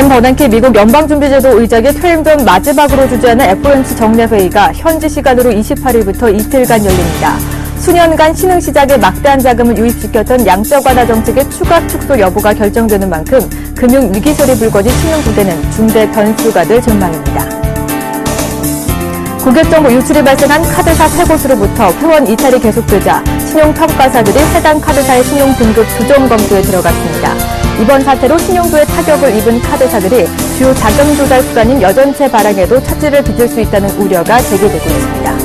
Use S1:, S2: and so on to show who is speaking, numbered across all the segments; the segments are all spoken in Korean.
S1: 벤 버냉키 미국 연방준비제도 의장이 퇴임 전 마지막으로 주재하는 FOMC 정례회의가 현지 시간으로 28일부터 이틀간 열립니다. 수년간 신흥시장에 막대한 자금을 유입시켰던 양적 완화 정책의 추가 축소 여부가 결정되는 만큼 금융위기 소리 불거진 신흥부대는 중대 변수가 될 전망입니다. 고객정보 유출이 발생한 카드사 3곳으로부터 회원 이탈이 계속되자 신용평가사들이 해당 카드사의 신용등급 조정 검토에 들어갔습니다. 이번 사태로 신용도에 타격을 입은 카드사들이 주요 자금 조달 수단인 여전체 발행에도 차질을 빚을 수 있다는 우려가 제기되고 있습니다.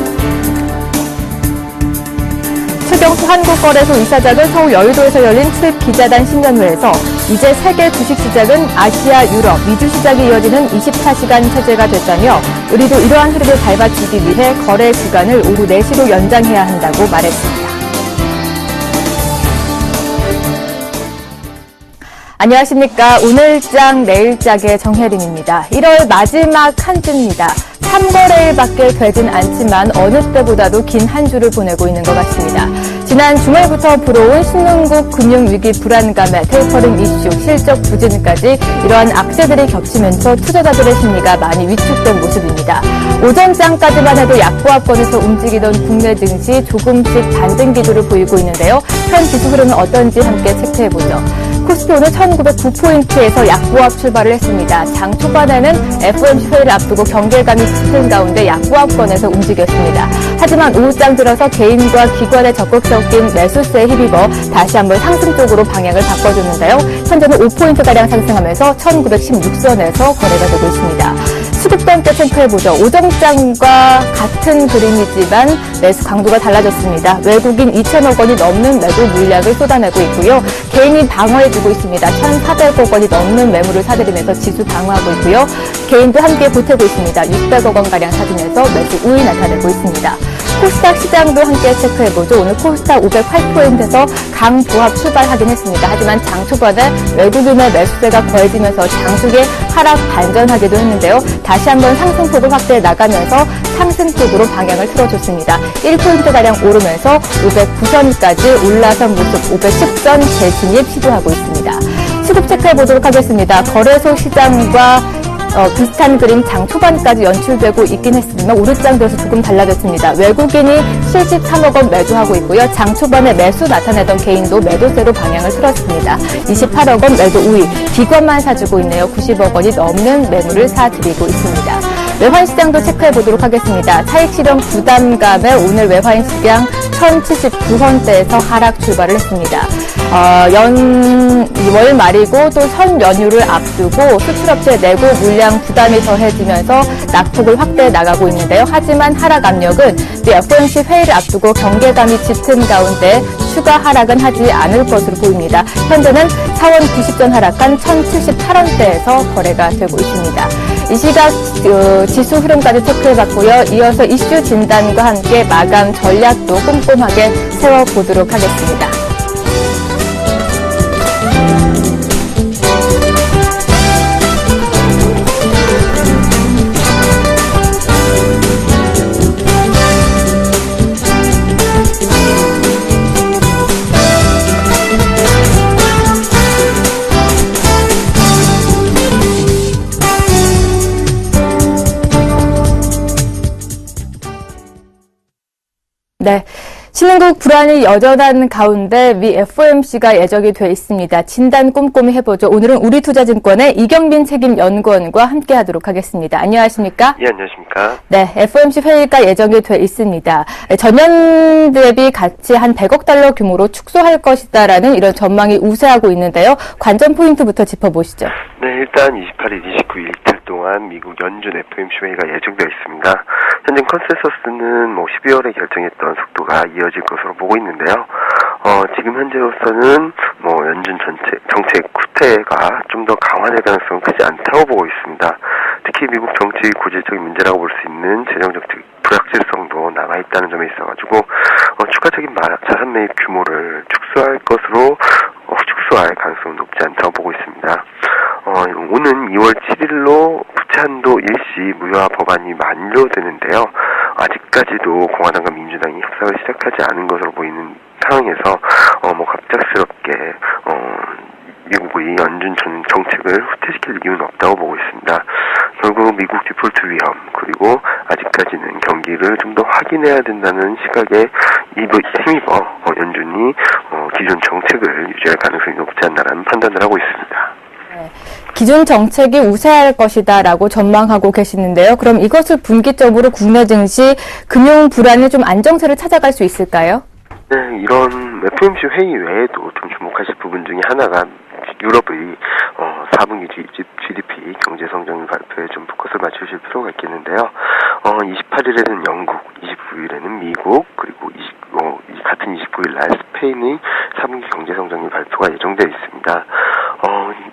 S1: 최경수 한국거래소 이사장은 서울 여의도에서 열린 출입 기자단 신년회에서 이제 세계 주식시장은 아시아, 유럽, 미주 시장이 이어지는 24시간 체제가 됐다며 우리도 이러한 흐름을 밟아치기 위해 거래 시간을 오후 4시로 연장해야 한다고 말했습니다. 안녕하십니까. 오늘장 내일장의 정혜림입니다. 1월 마지막 한 주입니다. 3거래일밖에 되진 않지만 어느 때보다도 긴 한 주를 보내고 있는 것 같습니다. 지난 주말부터 불어온 신흥국 금융위기 불안감에 테이퍼링 이슈, 실적 부진까지 이러한 악재들이 겹치면서 투자자들의 심리가 많이 위축된 모습입니다. 오전장까지만 해도 약보합권에서 움직이던 국내 증시 조금씩 반등 기조를 보이고 있는데요. 현 지수 흐름은 어떤지 함께 체크해보죠. 코스피 오늘 1909포인트에서 약보합 출발을 했습니다. 장 초반에는 FOMC 회의를 앞두고 경계감이 짙은 가운데 약보합권에서 움직였습니다. 하지만 오후장 들어서 개인과 기관의 적극 섞인 매수세에 힘입어 다시 한번 상승 쪽으로 방향을 바꿔줬는데요. 현재는 5포인트가량 상승하면서 1916선에서 거래가 되고 있습니다. 수급도 함께 체크해보죠. 오전장과 같은 그림이지만 매수 강도가 달라졌습니다. 외국인 2천억 원이 넘는 매도 물량을 쏟아내고 있고요. 개인이 방어해주고 있습니다. 1,400억 원이 넘는 매물을 사들이면서 지수 방어하고 있고요. 개인도 함께 보태고 있습니다. 600억 원가량 사들면서 매수 우위 나타내고 있습니다. 코스닥 시장도 함께 체크해보죠. 오늘 코스닥 508포인트에서 강보합 출발하긴 했습니다. 하지만 장 초반에 외국인의 매수세가 거해지면서 장중에 하락 반전하기도 했는데요. 다시 한번 상승폭을 확대해 나가면서 상승 쪽으로 방향을 틀어줬습니다. 1포인트가량 오르면서 509선까지 올라선 모습 510선 재진입 시도하고 있습니다. 수급 체크해보도록 하겠습니다. 거래소 시장과 비슷한 그림 장 초반까지 연출되고 있긴 했지만 오르장 들어서 조금 달라졌습니다. 외국인이 73억 원 매도하고 있고요. 장 초반에 매수 나타내던 개인도 매도세로 방향을 틀었습니다. 28억 원 매도 우위, 기관만 사주고 있네요. 90억 원이 넘는 매물을 사들이고 있습니다. 외환 시장도 체크해 보도록 하겠습니다. 차익 실현 부담감에 오늘 외환 시장 1079원대에서 하락 출발을 했습니다. 월 말이고 또 설 연휴를 앞두고 수출업체 내고 물량 부담이 더해지면서 낙폭을 확대해 나가고 있는데요. 하지만 하락 압력은 FOMC 회의를 앞두고 경계감이 짙은 가운데 추가 하락은 하지 않을 것으로 보입니다. 현재는 4원 90전 하락한 1078원대에서 거래가 되고 있습니다. 이 시각 지수 흐름까지 체크해봤고요. 이어서 이슈 진단과 함께 마감 전략도 꼼꼼하게 세워보도록 하겠습니다. 네. 신흥국 불안이 여전한 가운데 미 FOMC가 예정이 돼 있습니다. 진단 꼼꼼히 해보죠. 오늘은 우리투자증권의 이경빈 책임연구원과 함께하도록 하겠습니다. 안녕하십니까?
S2: 예, 안녕하십니까?
S1: 네, FOMC 회의가 예정이 돼 있습니다. 전년 대비 가치 한 100억 달러 규모로 축소할 것이다라는 이런 전망이 우세하고 있는데요. 관전 포인트부터 짚어보시죠.
S2: 네, 일단 28일, 29일 이틀 동안 미국 연준 FOMC 회의가 예정되어 있습니다. 현재 컨센서스는 12월에 결정했던 속도가 이어질 것으로 보고 있는데요. 지금 현재로서는 연준 정책 후퇴가 좀 더 강화될 가능성은 크지 않다고 보고 있습니다. 특히 미국 정치 고질적인 문제라고 볼 수 있는 재정적 불확실성도 남아있다는 점에 있어가지고 추가적인 자산 매입 규모를 축소할 가능성은 높지 않다고 보고 있습니다. 오는 2월 7일로 부채 한도 일시 무효화 법안이 만료되는데요. 아직까지도 공화당과 민주당이 협상을 시작하지 않은 것으로 보이는 상황에서 갑작스럽게 미국의 연준 정책을 후퇴시킬 이유는 없다고 보고 있습니다. 결국 미국 디폴트 위험 그리고 아직까지는 경기를 좀 더 확인해야 된다는 시각에 힘입어 연준이 기존 정책을 유지할 가능성이 높지 않나라는 판단을 하고 있습니다.
S1: 기존 정책이 우세할 것이다라고 전망하고 계시는데요. 그럼 이것을 분기점으로 국내 증시 금융 불안이 좀 안정세를 찾아갈 수 있을까요?
S2: 네, 이런 FOMC 회의 외에도 좀 주목하실 부분 중에 하나가 유럽의 4분기 GDP 경제 성장 발표에 좀 포커스를 맞추실 필요가 있겠는데요. 28일에는 영국, 29일에는 미국, 그리고 같은 29일 날 스페인의 4분기 경제 성장률 발표가 예정되어 있습니다.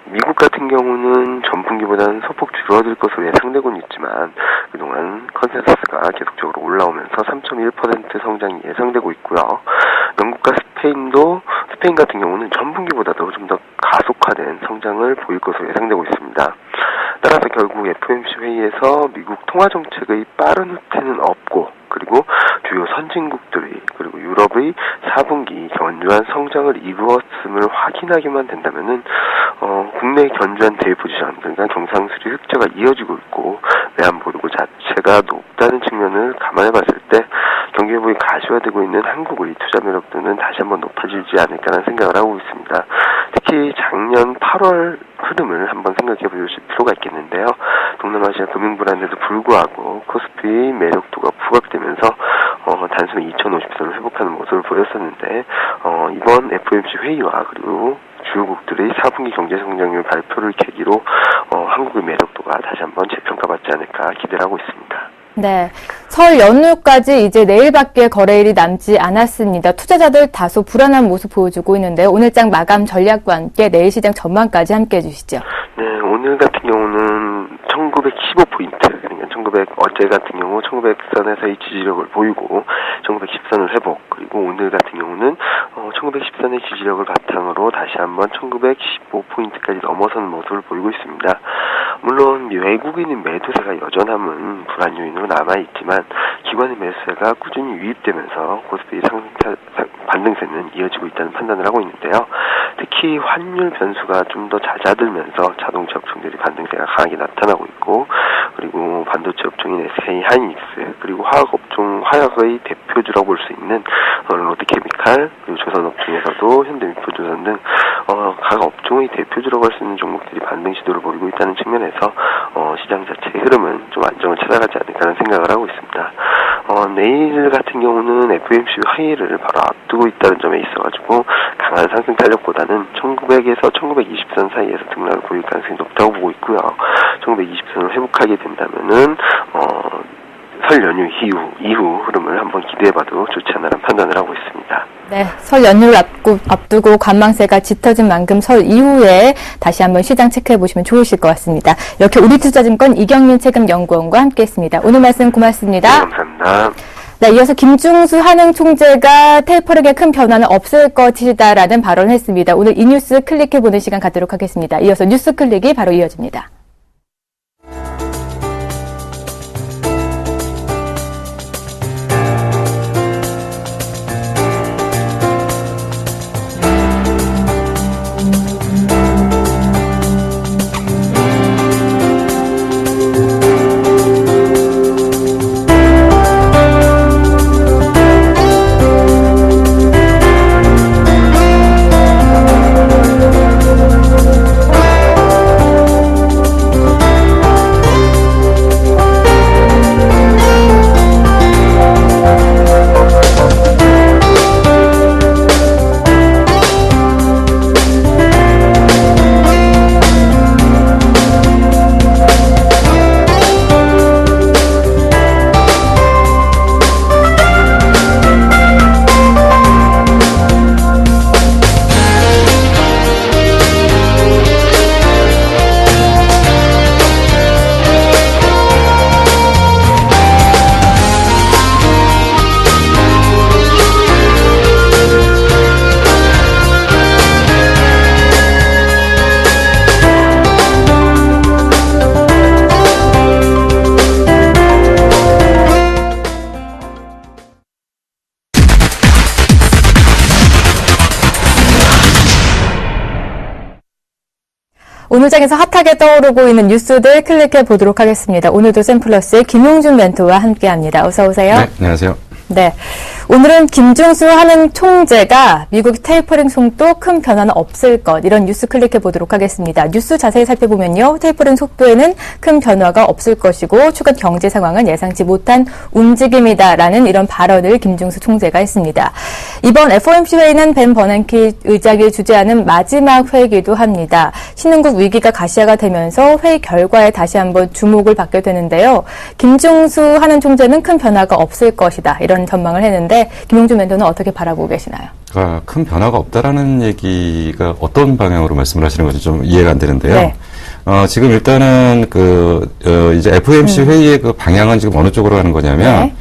S2: 미국 같은 경우는 전분기보다는 소폭 줄어들 것으로 예상되고는 있지만 그동안 컨센서스가 계속적으로 올라오면서 3.1% 성장이 예상되고 있고요. 영국과 스페인 같은 경우는 전분기보다도 좀 더 가속화된 성장을 보일 것으로 예상되고 있습니다. 따라서 결국 FOMC 회의에서 미국 통화정책의 빠른 후퇴는 없고 그리고 주요 선진국들의 그리고 유럽의 4분기 견조한 성장을 이루었음을 확인하기만 된다면은 국내 견조한 대포지션 그러니까 경상수지 흑자가 이어지고 있고 외환보유고 자체가 높다는 측면을 감안해 봤을 때 경기 회복이 가시화되고 있는 한국의 투자 매력도는 다시 한번 높아지지 않을까라는 생각을 하고 있습니다. 특히 작년 8월 흐름을 한번 생각해 보실 필요가 있겠는데요. 동남아시아 금융 불안에도 불구하고 코스피의 매력도가 부각되면서 단숨에 2050선을 회복하는 모습을 보였었는데 이번 FOMC 회의와 그리고 주요국들의 4분기 경제 성장률 발표를 계기로 한국의 매력도가 다시 한번 재평가받지 않을까 기대를 하고 있습니다.
S1: 네, 설 연휴까지 이제 내일밖에 거래일이 남지 않았습니다. 투자자들 다소 불안한 모습 보여주고 있는데요. 오늘장 마감 전략과 함께 내일 시장 전망까지 함께해 주시죠.
S2: 네, 오늘 같은 경우는 1915포인트, 그러니까 어제 같은 경우 1900선에서의 지지력을 보이고 1910선을 회복, 그리고 오늘 같은 경우는 1910선의 지지력을 바탕으로 다시 한번 1915포인트까지 넘어서는 모습을 보이고 있습니다. 물론 외국인의 매도세가 여전함은 불안 요인으로 남아있지만 기관의 매수세가 꾸준히 유입되면서 코스피 반등세는 이어지고 있다는 판단을 하고 있는데요. 특히 환율 변수가 좀 더 잦아들면서 자동차 업종들이 반등세가 강하게 나타나고 있고 그리고 반도체 업종인 SK 하이닉스 그리고 화학의 대표주라고 볼 수 있는 롯데케미칼 그리고 조선 업종에서도 현대미포조선 등 각 업종의 대표주라고 할 수 있는 종목들이 반등 시도를 보이고 있다는 측면에서 시장 자체의 흐름은 좀 안정을 찾아가지 않을까라는 생각을 하고 있습니다. 내일 같은 경우는 FOMC 회의를 바로 앞두고 있다는 점에 있어가지고 강한 상승 탄력보다는 1900에서 1920선 사이에서 등락을 보일 가능성이 높다고 보고 있고요. 1920선을 회복하게 된다면은 설 연휴 이후 흐름을 한번 기대해봐도 좋지 않나라는 판단을 하고 있습니다.
S1: 네, 설 연휴를 앞두고 관망세가 짙어진 만큼 설 이후에 다시 한번 시장 체크해 보시면 좋으실 것 같습니다. 이렇게 우리투자증권 이경민 책임연구원과 함께했습니다. 오늘 말씀 고맙습니다.
S2: 네, 감사합니다.
S1: 네, 이어서 김중수 한흥 총재가 테이퍼력에 큰 변화는 없을 것이다라는 발언을 했습니다. 오늘 이 뉴스 클릭해보는 시간 갖도록 하겠습니다. 이어서 뉴스 클릭이 바로 이어집니다. 오늘 장에서 핫하게 떠오르고 있는 뉴스들 클릭해 보도록 하겠습니다. 오늘도 샘플러스의 김용준 멘토와 함께합니다. 어서 오세요.
S3: 네, 안녕하세요.
S1: 네, 오늘은 김중수 한은 총재가 미국 테이퍼링 속도 큰 변화는 없을 것, 이런 뉴스 클릭해 보도록 하겠습니다. 뉴스 자세히 살펴보면요, 테이퍼링 속도에는 큰 변화가 없을 것이고 최근 경제 상황은 예상치 못한 움직임이다라는 이런 발언을 김중수 총재가 했습니다. 이번 FOMC 회의는 벤 버냉키 의장이 주재하는 마지막 회의이기도 합니다. 신흥국 위기가 가시화가 되면서 회의 결과에 다시 한번 주목을 받게 되는데요. 김중수 한은 총재는 큰 변화가 없을 것이다, 이런 전망을 했는데 김용준 멘토는 어떻게 바라보고 계시나요?
S3: 큰 변화가 없다라는 얘기가 어떤 방향으로 말씀을 하시는 건지 좀 이해가 안 되는데요.
S1: 네.
S3: 지금 일단은 이제 FOMC 회의의 그 방향은 지금 어느 쪽으로 가는 거냐면,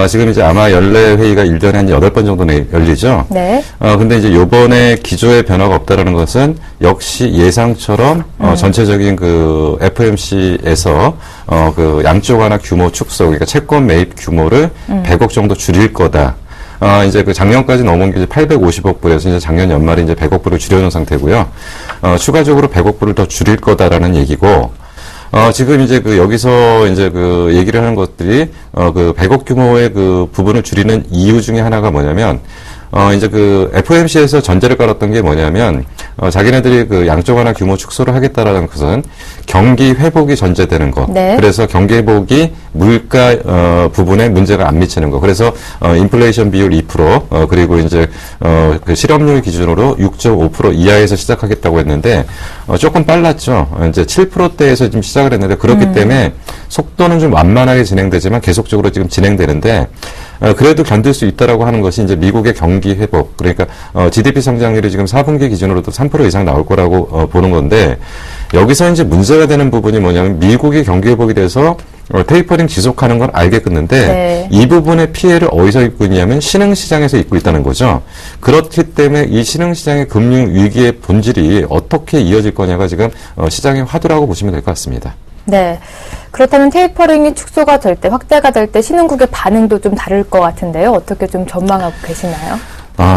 S3: 지금 이제 아마 연례 회의가 1년에 한 8번 정도 열리죠.
S1: 네.
S3: 근데 이제 요번에 기조의 변화가 없다라는 것은 역시 예상처럼, 전체적인 그 FOMC에서, 그 양쪽 하나 규모 축소, 그러니까 채권 매입 규모를 100억 정도 줄일 거다. 이제 그 작년까지 넘은 게 이제 850억 불에서 이제 작년 연말에 이제 100억 불을 줄여놓은 상태고요. 추가적으로 100억 불을 더 줄일 거다라는 얘기고, 지금 이제 여기서 이제 얘기를 하는 것들이, 100억 규모의 그 부분을 줄이는 이유 중에 하나가 뭐냐면, 이제 FOMC에서 전제를 깔았던 게 뭐냐면, 자기네들이 양쪽 하나 규모 축소를 하겠다라는 것은 경기 회복이 전제되는 것.
S1: 네.
S3: 그래서 경기 회복이 물가, 부분에 문제가 안 미치는 것. 그래서, 인플레이션 비율 2%, 그리고 이제, 그 실업률 기준으로 6.5% 이하에서 시작하겠다고 했는데, 조금 빨랐죠. 이제 7%대에서 지금 시작을 했는데, 그렇기 때문에 속도는 좀 완만하게 진행되지만 계속적으로 지금 진행되는데, 그래도 견딜 수 있다라고 하는 것이 이제 미국의 경기 회복, 그러니까 GDP 성장률이 지금 4분기 기준으로도 3% 이상 나올 거라고 보는 건데, 여기서 이제 문제가 되는 부분이 뭐냐면 미국의 경기 회복이 돼서 테이퍼링 지속하는 건 알겠는데,
S1: 네.
S3: 이 부분의 피해를 어디서 입고 있냐면 신흥시장에서 입고 있다는 거죠. 그렇기 때문에 이 신흥시장의 금융 위기의 본질이 어떻게 이어질 거냐가 지금 시장의 화두라고 보시면 될 것 같습니다.
S1: 네. 그렇다면 테이퍼링이 축소가 될 때, 확대가 될 때 신흥국의 반응도 좀 다를 것 같은데요. 어떻게 좀 전망하고 계시나요?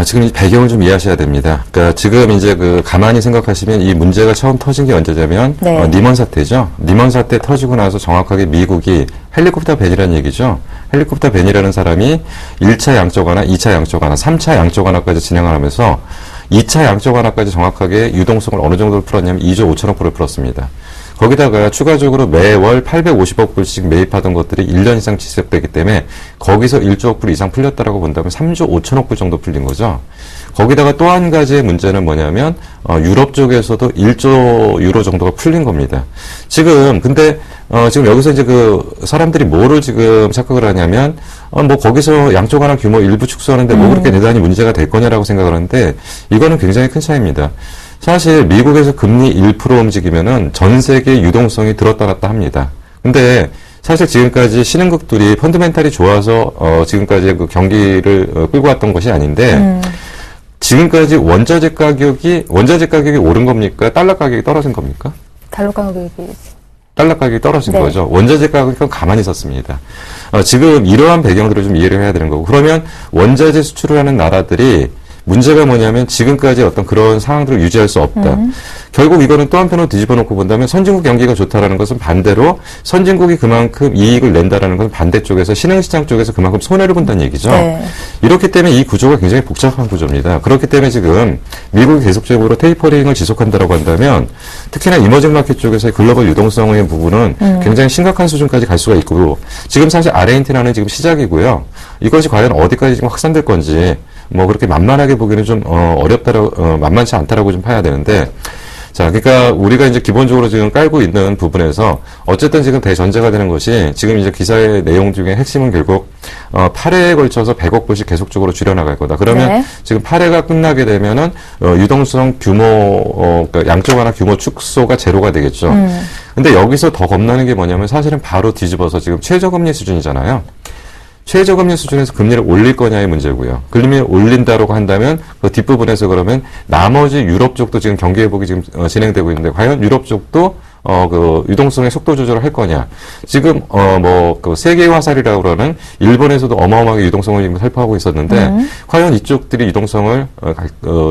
S3: 지금 이 배경을 좀 이해하셔야 됩니다. 그러니까 지금 이제 가만히 생각하시면 이 문제가 처음 터진 게 언제냐면,
S1: 네.
S3: 니먼 사태죠. 니먼 사태 터지고 나서 정확하게 미국이 헬리콥터 벤이라는 얘기죠. 헬리콥터 벤이라는 사람이 1차 양적 완화, 2차 양적 완화, 3차 양적 완화까지 진행을 하면서 2차 양적 완화까지 정확하게 유동성을 어느 정도로 풀었냐면 2조 5천억 불을 풀었습니다. 거기다가 추가적으로 매월 850억 불씩 매입하던 것들이 1년 이상 지속되기 때문에 거기서 1조억 불 이상 풀렸다라고 본다면 3조 5천억 불 정도 풀린 거죠. 거기다가 또 한 가지의 문제는 뭐냐면 유럽 쪽에서도 1조 유로 정도가 풀린 겁니다. 지금 근데 지금 여기서 이제 사람들이 뭐를 지금 착각을 하냐면 뭐 거기서 양쪽 하나 규모 일부 축소하는데 뭐 그렇게 대단히 문제가 될 거냐라고 생각을 하는데 이거는 굉장히 큰 차이입니다. 사실 미국에서 금리 1% 움직이면은 전 세계 유동성이 들었다 놨다 합니다. 근데 사실 지금까지 신흥국들이 펀드멘탈이 좋아서 지금까지 그 경기를 끌고 왔던 것이 아닌데 지금까지 원자재 가격이 오른 겁니까? 달러 가격이 떨어진 겁니까?
S1: 달러 가격이
S3: 달러 가격이 떨어진
S1: 네.
S3: 거죠. 원자재 가격은 가만히 있었습니다. 지금 이러한 배경들을 좀 이해를 해야 되는 거고 그러면 원자재 수출을 하는 나라들이 문제가 뭐냐면 지금까지 어떤 그런 상황들을 유지할 수 없다. 결국 이거는 또 한편으로 뒤집어 놓고 본다면 선진국 경기가 좋다라는 것은 반대로 선진국이 그만큼 이익을 낸다라는 것은 반대쪽에서 신흥시장 쪽에서 그만큼 손해를 본다는 얘기죠.
S1: 네.
S3: 이렇기 때문에 이 구조가 굉장히 복잡한 구조입니다. 그렇기 때문에 지금 미국이 계속적으로 테이퍼링을 지속한다라고 한다면 특히나 이머징 마켓 쪽에서의 글로벌 유동성의 부분은 굉장히 심각한 수준까지 갈 수가 있고 지금 사실 아르헨티나는 지금 시작이고요. 이것이 과연 어디까지 지금 확산될 건지 뭐 그렇게 만만하게 보기는 좀 만만치 않다라고 좀 봐야 되는데 자, 그러니까 우리가 이제 기본적으로 지금 깔고 있는 부분에서 어쨌든 지금 대전제가 되는 것이 지금 이제 기사의 내용 중에 핵심은 결국 8회에 걸쳐서 100억 불씩 계속적으로 줄여나갈 거다. 그러면
S1: 네.
S3: 지금 8회가 끝나게 되면은 유동성 규모 그러니까 양쪽 하나 규모 축소가 제로가 되겠죠. 근데 여기서 더 겁나는 게 뭐냐면 사실은 바로 뒤집어서 지금 최저금리 수준이잖아요. 최저금리 수준에서 금리를 올릴 거냐의 문제고요. 금리를 올린다라고 한다면 그 뒷부분에서 그러면 나머지 유럽 쪽도 지금 경기 회복이 지금 진행되고 있는데 과연 유럽 쪽도 그 유동성의 속도 조절을 할 거냐. 지금 그 세계 화살이라고 그러는 일본에서도 어마어마하게 유동성을 지금 살포하고 있었는데 과연 이쪽들이 유동성을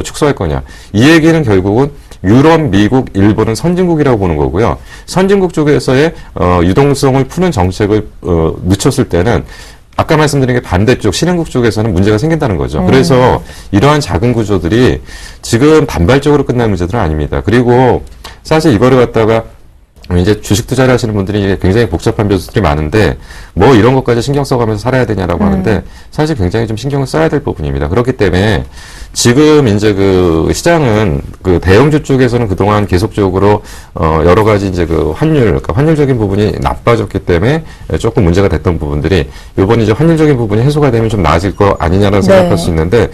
S3: 축소할 거냐. 이 얘기는 결국은 유럽, 미국, 일본은 선진국이라고 보는 거고요. 선진국 쪽에서의 유동성을 푸는 정책을 늦췄을 때는 아까 말씀드린 게 반대쪽 신흥국 쪽에서는 문제가 생긴다는 거죠. 그래서 이러한 작은 구조들이 지금 반발적으로 끝날 문제들은 아닙니다. 그리고 사실 이거를 갖다가 이제 주식 투자를 하시는 분들이 굉장히 복잡한 변수들이 많은데 뭐 이런 것까지 신경 써가면서 살아야 되냐라고 하는데 사실 굉장히 좀 신경을 써야 될 부분입니다. 그렇기 때문에 지금 이제 그 시장은 그 대형주 쪽에서는 그동안 계속적으로 여러 가지 이제 그 그러니까 환율적인 부분이 나빠졌기 때문에 조금 문제가 됐던 부분들이 이번 이제 환율적인 부분이 해소가 되면 좀 나아질 거 아니냐라고 생각할 수 있는데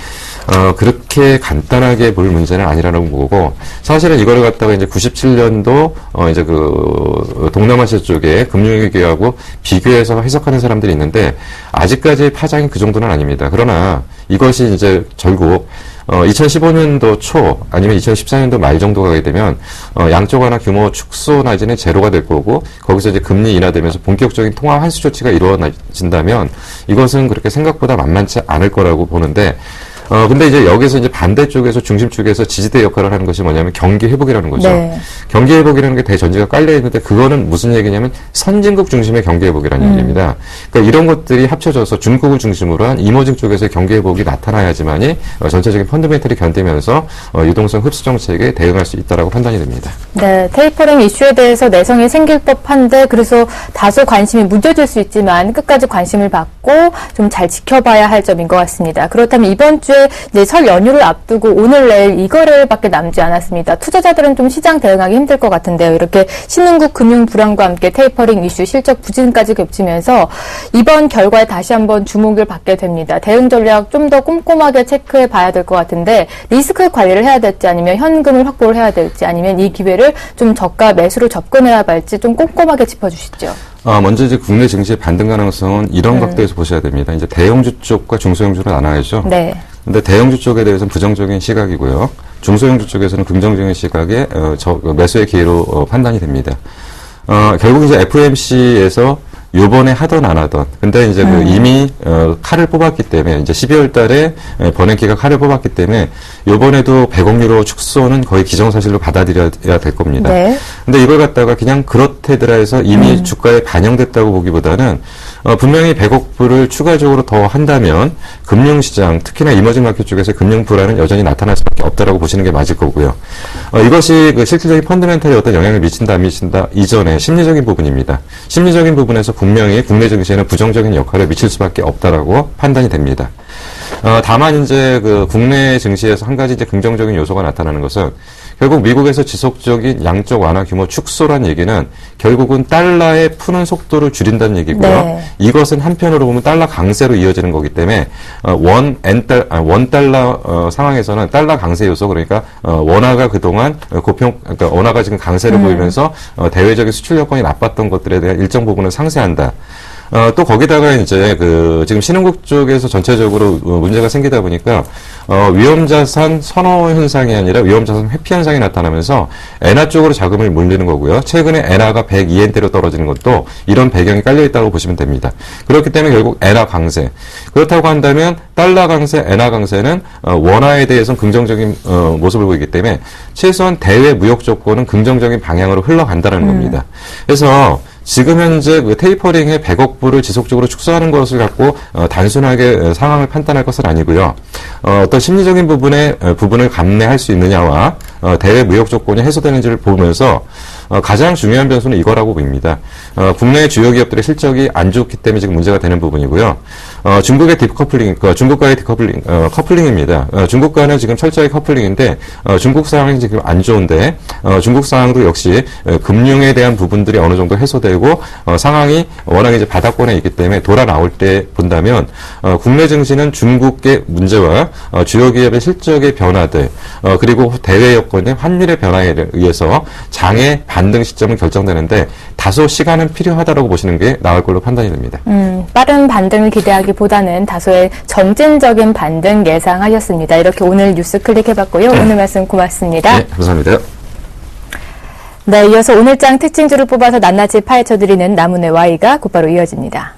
S3: 그렇게 간단하게 볼 문제는 아니라는 거고 사실은 이거를 갖다가 이제 97년도 이제 그 동남아시아 쪽에 금융위기하고 비교해서 해석하는 사람들이 있는데 아직까지 파장이 그 정도는 아닙니다. 그러나 이것이 이제 결국 2015년도 초 아니면 2014년도 말 정도가 가게 되면 양적 완화 규모 축소 내지는 제로가 될 거고 거기서 이제 금리 인하되면서 본격적인 통화 환수 조치가 이루어진다면 이것은 그렇게 생각보다 만만치 않을 거라고 보는데 근데 이제 여기서 이제 반대쪽에서 중심 쪽에서 지지대 역할을 하는 것이 뭐냐면 경기 회복이라는 거죠.
S1: 네.
S3: 경기 회복이라는 게 대전제가 깔려 있는데 그거는 무슨 얘기냐면 선진국 중심의 경기 회복이라는 얘기입니다. 그러니까 이런 것들이 합쳐져서 중국을 중심으로 한 이머징 쪽에서의 경기 회복이 나타나야지만이 전체적인 펀더멘털이 견디면서 유동성 흡수 정책에 대응할 수 있다라고 판단이 됩니다.
S1: 네, 테이퍼링 이슈에 대해서 내성이 생길 법한데 그래서 다소 관심이 무뎌질 수 있지만 끝까지 관심을 받고 좀 잘 지켜봐야 할 점인 것 같습니다. 그렇다면 이번 주에 이제 설 연휴를 앞두고 오늘 내일 이거래일밖에 남지 않았습니다. 투자자들은 좀 시장 대응하기 힘들 것 같은데요. 이렇게 신흥국 금융 불안과 함께 테이퍼링 이슈 실적 부진까지 겹치면서 이번 결과에 다시 한번 주목을 받게 됩니다. 대응 전략 좀 더 꼼꼼하게 체크해 봐야 될 것 같은데 리스크 관리를 해야 될지 아니면 현금을 확보를 해야 될지 아니면 이 기회를 좀 저가 매수로 접근해야 할지 좀 꼼꼼하게 짚어주시죠.
S3: 먼저 이제 국내 증시의 반등 가능성은 이런 각도에서 보셔야 됩니다. 이제 대형주 쪽과 중소형주로 나눠야죠.
S1: 네.
S3: 근데 대형주 쪽에 대해서는 부정적인 시각이고요. 중소형주 쪽에서는 긍정적인 시각에 매수의 기회로 판단이 됩니다. 결국 이제 FOMC에서 요번에 하던 안 하던 근데 이제 그 이미 칼을 뽑았기 때문에 이제 12월 달에 버냉키가 칼을 뽑았기 때문에 요번에도 100억 유로 축소는 거의 기정사실로 받아들여야 될 겁니다.
S1: 네.
S3: 근데 이걸 갖다가 그냥 그렇대더라 해서 이미 주가에 반영됐다고 보기보다는 분명히 100억 불을 추가적으로 더 한다면 금융시장 특히나 이머징 마켓 쪽에서 금융 불안은 여전히 나타날 수밖에 없다라고 보시는 게 맞을 거고요. 이것이 그 실질적인 펀더멘털에 어떤 영향을 미친다 안 미친다 이전에 심리적인 부분입니다. 심리적인 부분에서 분명히 국내 증시에는 부정적인 역할을 미칠 수밖에 없다라고 판단이 됩니다. 다만 이제 그 국내 증시에서 한 가지 이제 긍정적인 요소가 나타나는 것은 결국 미국에서 지속적인 양적 완화 규모 축소란 얘기는 결국은 달러의 푸는 속도를 줄인다는 얘기고요.
S1: 네. 이것은
S3: 한편으로 보면 달러 강세로 이어지는 거기 때문에 원 달러 상황에서는 달러 강세 요소 그러니까 원화가 그동안 그러니까 원화가 지금 강세를 보이면서 대외적인 수출 여건이 나빴던 것들에 대한 일정 부분을 상쇄한다. 또 거기다가 이제 그 지금 신흥국 쪽에서 전체적으로 문제가 생기다 보니까 위험자산 선호 현상이 아니라 위험자산 회피 현상이 나타나면서 엔화 쪽으로 자금을 몰리는 거고요. 최근에 엔화가 102엔대로 떨어지는 것도 이런 배경이 깔려 있다고 보시면 됩니다. 그렇기 때문에 결국 엔화 강세. 그렇다고 한다면 달러 강세, 엔화 강세는 원화에 대해서는 긍정적인 모습을 보이기 때문에 최소한 대외 무역 조건은 긍정적인 방향으로 흘러간다는 겁니다. 그래서 지금 현재 그 테이퍼링의 100억 불을 지속적으로 축소하는 것을 갖고 단순하게 상황을 판단할 것은 아니고요. 어떤 심리적인 부분을 감내할 수 있느냐와 대외 무역 조건이 해소되는지를 보면서 가장 중요한 변수는 이거라고 보입니다. 국내 주요 기업들의 실적이 안 좋기 때문에 지금 문제가 되는 부분이고요. 중국의 디커플링, 중국과의 디커플링, 커플링입니다. 중국과는 지금 철저히 커플링인데 중국 상황이 지금 안 좋은데 중국 상황도 역시 금융에 대한 부분들이 어느 정도 해소되고 상황이 워낙 이제 바닥권에 있기 때문에 돌아 나올 때 본다면 국내 증시는 중국의 문제와 주요 기업의 실적의 변화들 그리고 대외 여건의 환율의 변화에 의해서 장의 반등 시점은 결정되는데 다소 시간은 필요하다고 보시는 게 나을 걸로 판단이 됩니다.
S1: 빠른 반등을 기대하기보다는 다소의 점진적인 반등 예상하셨습니다. 이렇게 오늘 뉴스 클릭해봤고요. 오늘 말씀 고맙습니다.
S3: 네, 감사합니다.
S1: 네, 이어서 오늘장 특징주를 뽑아서 낱낱이 파헤쳐드리는 나문의 Y가 곧바로 이어집니다.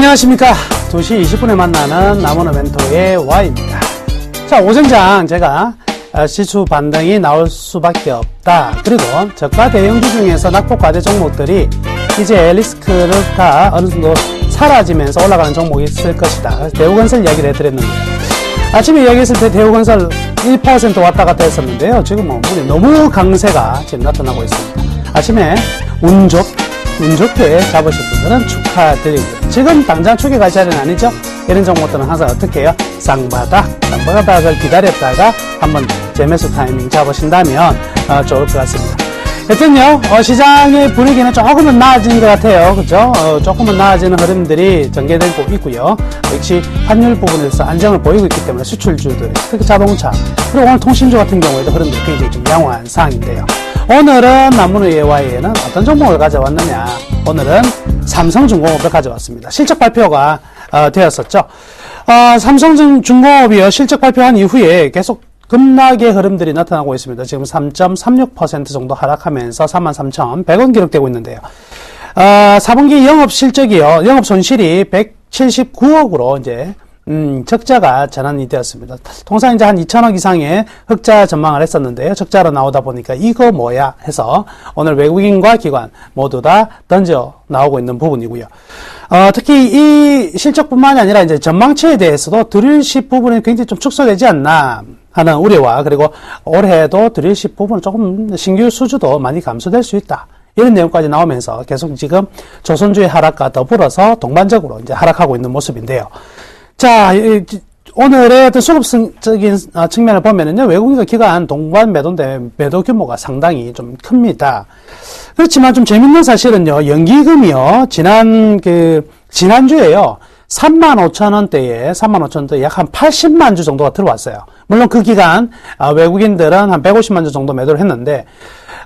S4: 안녕하십니까. 2시 20분에 만나는 남원어 멘토의 Y입니다. 자, 오전장 제가 지수 반등이 나올 수밖에 없다. 그리고 저가 대형주 중에서 낙폭 과대 종목들이 이제 리스크가 어느 정도 사라지면서 올라가는 종목이 있을 것이다. 대우건설 이야기를 해드렸는데, 아침에 이야기했을 때 대우건설 1% 왔다 갔다 했었는데요. 지금 너무 강세가 지금 나타나고 있습니다. 아침에 운 좋게 잡으신 분들은 축하드리고요. 지금 당장 추계 갈 자리는 아니죠? 이런 종목들은 항상 어떻게 해요? 쌍바닥을 기다렸다가 한번 재매수 타이밍 잡으신다면 좋을 것 같습니다. 하여튼요, 시장의 분위기는 조금은 나아진 것 같아요. 그죠? 조금은 나아지는 흐름들이 전개되고 있고요. 역시 환율 부분에서 안정을 보이고 있기 때문에 수출주들, 특히 자동차, 그리고 오늘 통신주 같은 경우에도 흐름들이 굉장히 좀 양호한 상황인데요. 오늘은 남문의 Y에는 어떤 종목을 가져왔느냐? 오늘은 삼성중공업을 가져왔습니다. 실적 발표가 되었었죠. 삼성중공업이요, 실적 발표한 이후에 계속 급락의 흐름들이 나타나고 있습니다. 지금 3.36% 정도 하락하면서 43,100원 기록되고 있는데요. 4분기 영업 실적이요, 영업 손실이 179억으로 이제 적자가 전환이 되었습니다. 통상 이제 한 2천억 이상의 흑자 전망을 했었는데요. 적자로 나오다 보니까 이거 뭐야 해서 오늘 외국인과 기관 모두 다 던져 나오고 있는 부분이고요. 특히 이 실적뿐만이 아니라 이제 전망치에 대해서도 드릴십 부분이 굉장히 좀 축소되지 않나 하는 우려와, 그리고 올해도 드릴십 부분 조금 신규 수주도 많이 감소될 수 있다, 이런 내용까지 나오면서 계속 지금 조선주의 하락과 더불어서 동반적으로 이제 하락하고 있는 모습인데요. 자, 오늘의 어떤 수급적인 측면을 보면은요, 외국인과 기관 동반 매도인데 매도 규모가 상당히 좀 큽니다. 그렇지만 좀 재밌는 사실은요, 연기금이요, 지난주에요, 35,000원대에 약 한 80만 주 정도가 들어왔어요. 물론 그 기간, 외국인들은 한 150만 주 정도 매도를 했는데,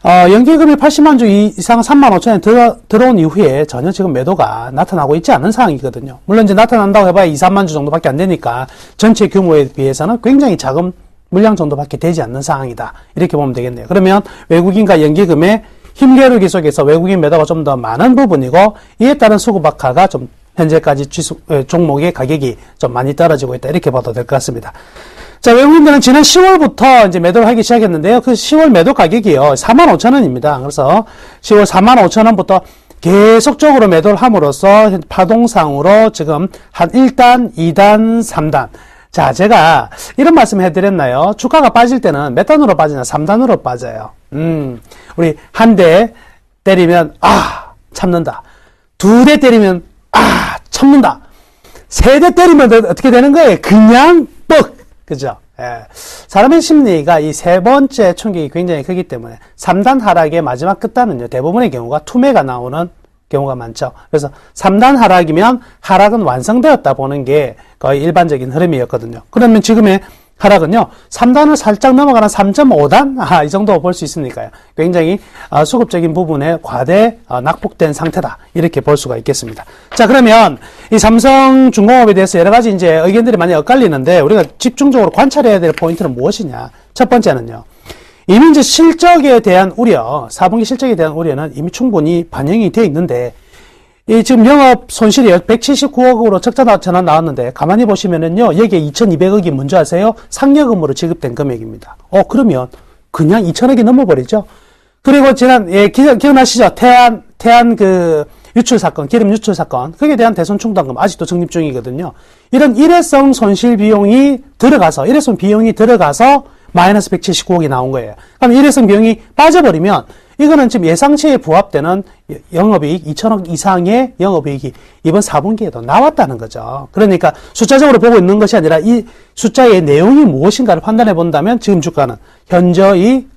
S4: 연기금이 80만 주 이상 35,000원에 들어온 이후에 전혀 지금 매도가 나타나고 있지 않은 상황이거든요. 물론 이제 나타난다고 해봐야 2, 3만 주 정도밖에 안 되니까 전체 규모에 비해서는 굉장히 작은 물량 정도밖에 되지 않는 상황이다, 이렇게 보면 되겠네요. 그러면 외국인과 연기금의 힘겨루기 속에서 외국인 매도가 좀 더 많은 부분이고, 이에 따른 수급 악화가 좀 현재까지 종목의 가격이 좀 많이 떨어지고 있다, 이렇게 봐도 될 것 같습니다. 자, 외국인들은 지난 10월부터 이제 매도를 하기 시작했는데요. 그 10월 매도 가격이요, 45,000원입니다. 그래서 10월 45,000원부터 계속적으로 매도를 함으로써 파동상으로 지금 한 1단, 2단, 3단. 자, 제가 이런 말씀 해드렸나요? 주가가 빠질 때는 몇 단으로 빠지냐? 3단으로 빠져요. 우리 한 대 때리면, 참는다. 2대 때리면, 참는다. 3대 때리면 어떻게 되는 거예요? 그냥 뻑! 그죠? 예. 사람의 심리가 이 세 번째 충격이 굉장히 크기 때문에 3단 하락의 마지막 끝단은요, 대부분의 경우가 투매가 나오는 경우가 많죠. 그래서 3단 하락이면 하락은 완성되었다 보는 게 거의 일반적인 흐름이었거든요. 그러면 지금의 하락은요, 3단을 살짝 넘어가는 3.5단? 이 정도 볼 수 있으니까요. 굉장히 수급적인 부분에 과대 낙폭된 상태다, 이렇게 볼 수가 있겠습니다. 자, 그러면 이 삼성중공업에 대해서 여러 가지 이제 의견들이 많이 엇갈리는데, 우리가 집중적으로 관찰해야 될 포인트는 무엇이냐? 첫 번째는요, 이미 이제 실적에 대한 우려, 4분기 실적에 대한 우려는 이미 충분히 반영이 되어 있는데, 이 지금 영업 손실이 179억으로 적자 전환 나왔는데, 가만히 보시면은요, 여기에 2,200억이 뭔지 아세요? 상여금으로 지급된 금액입니다. 그러면 그냥 2,000억이 넘어버리죠? 그리고 기억나시죠? 태안 유출 사건, 기름 유출 사건, 거기에 대한 대손 충당금 아직도 적립 중이거든요. 이런 일회성 손실 비용이 들어가서, 마이너스 179억이 나온 거예요. 그럼 일회성 비용이 빠져버리면, 이거는 지금 예상치에 부합되는 영업이익 2천억 이상의 영업이익이 이번 4분기에도 나왔다는 거죠. 그러니까 숫자적으로 보고 있는 것이 아니라 이 숫자의 내용이 무엇인가를 판단해 본다면, 지금 주가는 현저히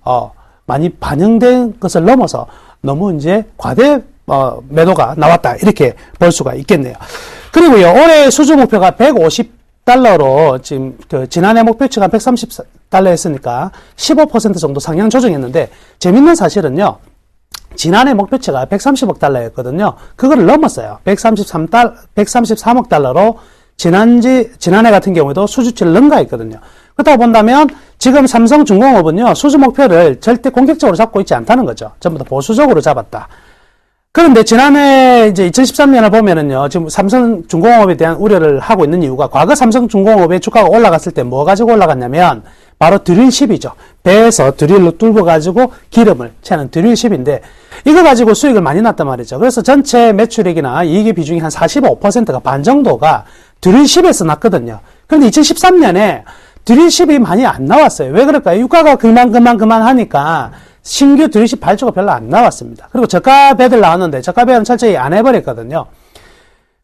S4: 많이 반영된 것을 넘어서 너무 이제 과대 매도가 나왔다, 이렇게 볼 수가 있겠네요. 그리고요, 올해 수주 목표가 150달러로 지금 지난해 목표치가 130달러 했으니까 15% 정도 상향 조정했는데, 재밌는 사실은요, 지난해 목표치가 130억 달러였거든요. 그거를 넘었어요. 133억 달러로 지난해 같은 경우에도 수주치를 능가했거든요. 그렇다고 본다면 지금 삼성중공업은요, 수주 목표를 절대 공격적으로 잡고 있지 않다는 거죠. 전부 다 보수적으로 잡았다. 그런데 지난해 이제 2013년을 보면은요, 지금 삼성중공업에 대한 우려를 하고 있는 이유가 과거 삼성중공업의 주가가 올라갔을 때 뭐 가지고 올라갔냐면 바로 드릴십이죠. 배에서 드릴로 뚫어가지고 기름을 채는 드릴십인데 이거 가지고 수익을 많이 났단 말이죠. 그래서 전체 매출액이나 이익의 비중이 한 45%가 반 정도가 드릴십에서 났거든요. 그런데 2013년에 드릴십이 많이 안 나왔어요. 왜 그럴까요? 유가가 그만 하니까 신규 드릴십 발주가 별로 안 나왔습니다. 그리고 저가 배들 나왔는데 저가 배는 철저히 안 해버렸거든요.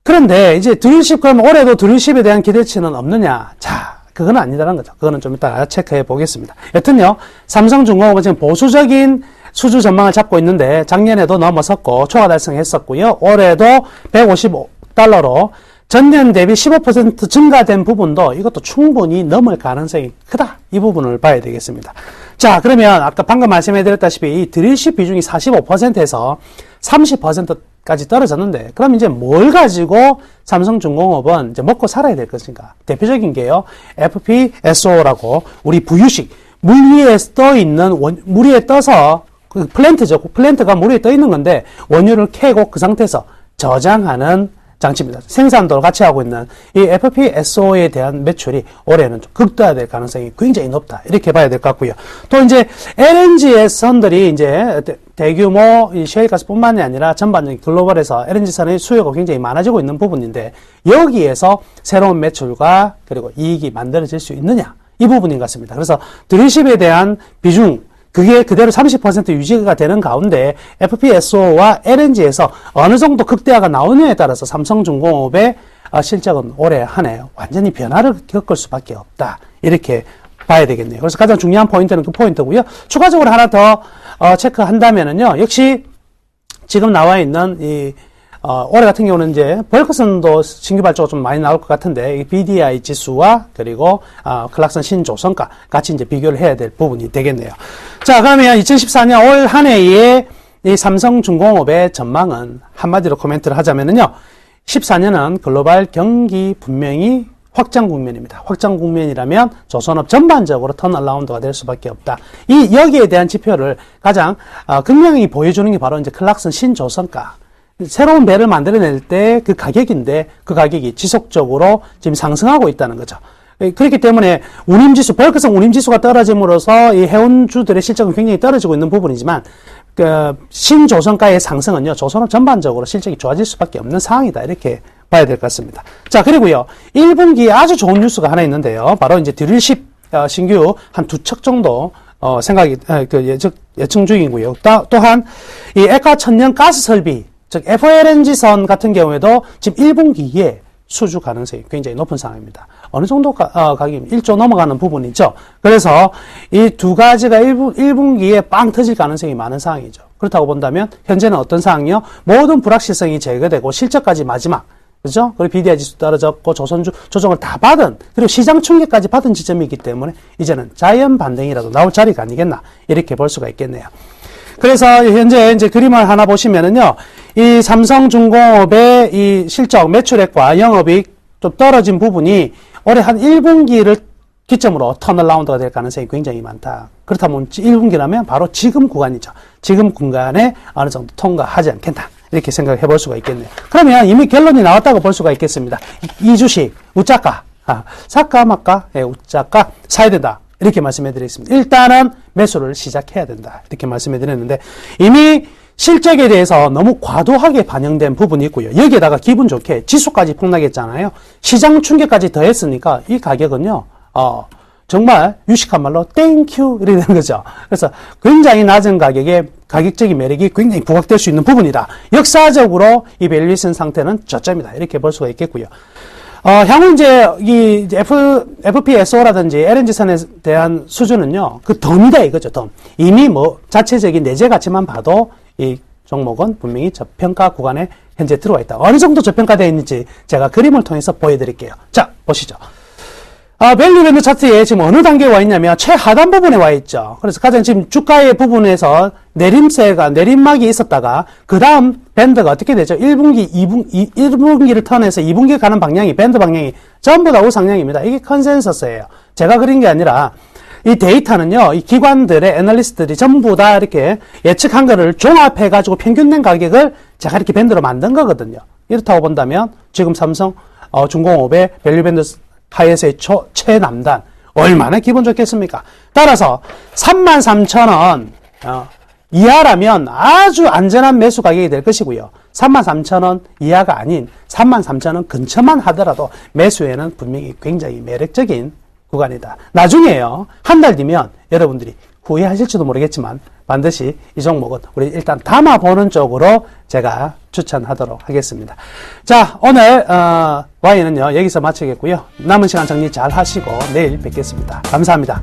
S4: 그런데 이제 드릴십 그럼 올해도 드릴십에 대한 기대치는 없느냐? 자, 그건 아니다라는 거죠. 그거는 좀 이따 체크해 보겠습니다. 여튼요, 삼성중공업은 지금 보수적인 수주 전망을 잡고 있는데 작년에도 넘어섰고 초과 달성했었고요. 올해도 155달러로 전년 대비 15% 증가된 부분도 이것도 충분히 넘을 가능성이 크다. 이 부분을 봐야 되겠습니다. 자, 그러면 아까 방금 말씀해드렸다시피 이 드릴십 비중이 45%에서 30%까지 떨어졌는데 그럼 이제 뭘 가지고 삼성중공업은 이제 먹고 살아야 될 것인가? 대표적인 게요, FPSO라고 우리 부유식, 물 위에 떠 있는 물 위에 떠서 그 플랜트죠. 그 플랜트가 물 위에 떠 있는 건데 원유를 캐고 그 상태에서 저장하는 장치입니다. 생산도를 같이 하고 있는 이 FPSO에 대한 매출이 올해는 좀 극대화될 가능성이 굉장히 높다. 이렇게 봐야 될 것 같고요. 또 이제 LNG의 선들이 이제 대규모 이 셰일가스뿐만이 아니라 전반적인 글로벌에서 LNG 선의 수요가 굉장히 많아지고 있는 부분인데 여기에서 새로운 매출과 그리고 이익이 만들어질 수 있느냐? 이 부분인 것 같습니다. 그래서 드릴십에 대한 비중, 그게 그대로 30% 유지가 되는 가운데 FPSO와 LNG에서 어느 정도 극대화가 나오느냐에 따라서 삼성중공업의 실적은 올해 한 해 완전히 변화를 겪을 수밖에 없다. 이렇게 봐야 되겠네요. 그래서 가장 중요한 포인트는 그 포인트고요. 추가적으로 하나 더 체크한다면은요, 역시 지금 나와 있는 이 올해 같은 경우는 이제 벌크선도 신규 발주가 좀 많이 나올 것 같은데 이 BDI 지수와 그리고 클락슨 신조선가 같이 이제 비교를 해야 될 부분이 되겠네요. 자, 그러면 2014년 올 한 해의 이 삼성중공업의 전망은 한마디로 코멘트를 하자면은요, 14년은 글로벌 경기 분명히 확장 국면입니다. 확장 국면이라면 조선업 전반적으로 턴어라운드가 될 수밖에 없다. 이 여기에 대한 지표를 가장 극명히 보여주는 게 바로 이제 클락슨 신조선가. 새로운 배를 만들어낼 때 그 가격인데 그 가격이 지속적으로 지금 상승하고 있다는 거죠. 그렇기 때문에 운임지수, 벌크성 운임지수가 떨어짐으로써 이 해운주들의 실적은 굉장히 떨어지고 있는 부분이지만 그 신조선가의 상승은요, 조선업 전반적으로 실적이 좋아질 수밖에 없는 상황이다. 이렇게 봐야 될 것 같습니다. 자, 그리고요, 1분기에 아주 좋은 뉴스가 하나 있는데요. 바로 이제 드릴십 신규 한 2척 정도 예측 중이고요. 또한 이 액화 천연 가스 설비, 즉 FLNG선 같은 경우에도 지금 1분기에 수주 가능성이 굉장히 높은 상황입니다. 어느 정도 가격이 1조 넘어가는 부분이죠. 그래서 이 두 가지가 1분기에 빵 터질 가능성이 많은 상황이죠. 그렇다고 본다면 현재는 어떤 상황이요? 모든 불확실성이 제거되고 실적까지 마지막, 그죠? 그리고 BDI 지수 떨어졌고 조선주 조정을 다 받은, 그리고 시장 충격까지 받은 지점이기 때문에 이제는 자연 반등이라도 나올 자리가 아니겠나, 이렇게 볼 수가 있겠네요. 그래서 현재 이제 그림을 하나 보시면은요, 이 삼성중공업의 이 실적, 매출액과 영업이익 좀 떨어진 부분이 올해 한 1분기를 기점으로 턴어라운드가 될 가능성이 굉장히 많다. 그렇다면 1분기라면 바로 지금 구간이죠. 지금 구간에 어느 정도 통과하지 않겠나, 이렇게 생각해 볼 수가 있겠네요. 그러면 이미 결론이 나왔다고 볼 수가 있겠습니다. 이 주식, 우짜까, 사까 말까, 우짜까 사야 된다. 이렇게 말씀해 드리겠습니다. 일단은 매수를 시작해야 된다. 이렇게 말씀해 드렸는데 이미 실적에 대해서 너무 과도하게 반영된 부분이 있고요. 여기에다가 기분 좋게 지수까지 폭락했잖아요. 시장 충격까지 더했으니까 이 가격은요, 정말 유식한 말로 땡큐 이렇게 되는 거죠. 그래서 굉장히 낮은 가격에 가격적인 매력이 굉장히 부각될 수 있는 부분이다. 역사적으로 이 밸류에이션 상태는 저점이다. 이렇게 볼 수가 있겠고요. 향후 이제 이 FPSO라든지 LNG선에 대한 수준은요, 그 덤이다 이거죠, 덤. 이미 뭐 자체적인 내재 가치만 봐도 이 종목은 분명히 저평가 구간에 현재 들어와 있다. 어느 정도 저평가되어 있는지 제가 그림을 통해서 보여드릴게요. 자, 보시죠. 밸류밴드 차트에 지금 어느 단계에 와 있냐면 최하단 부분에 와 있죠. 그래서 가장 지금 주가의 부분에서 내림막이 있었다가 그 다음 밴드가 어떻게 되죠? 1분기, 1분기를 턴해서 2분기에 가는 방향이, 밴드 방향이 전부 다 우상향입니다. 이게 컨센서스예요. 제가 그린 게 아니라 이 데이터는요, 이 기관들의 애널리스트들이 전부 다 이렇게 예측한 거를 종합해가지고 평균된 가격을 제가 이렇게 밴드로 만든 거거든요. 이렇다고 본다면 지금 삼성 중공업의 밸류밴드 하에서의 최남단 얼마나 기분 좋겠습니까? 따라서 33,000원 이하라면 아주 안전한 매수 가격이 될 것이고요. 33,000원 이하가 아닌 33,000원 근처만 하더라도 매수에는 분명히 굉장히 매력적인 구간이다. 나중에요. 한 달 뒤면 여러분들이 후회하실지도 모르겠지만 반드시 이 종목은 우리 일단 담아보는 쪽으로 제가 추천하도록 하겠습니다. 자, 오늘 Y는요 여기서 마치겠고요. 남은 시간 정리 잘 하시고 내일 뵙겠습니다. 감사합니다.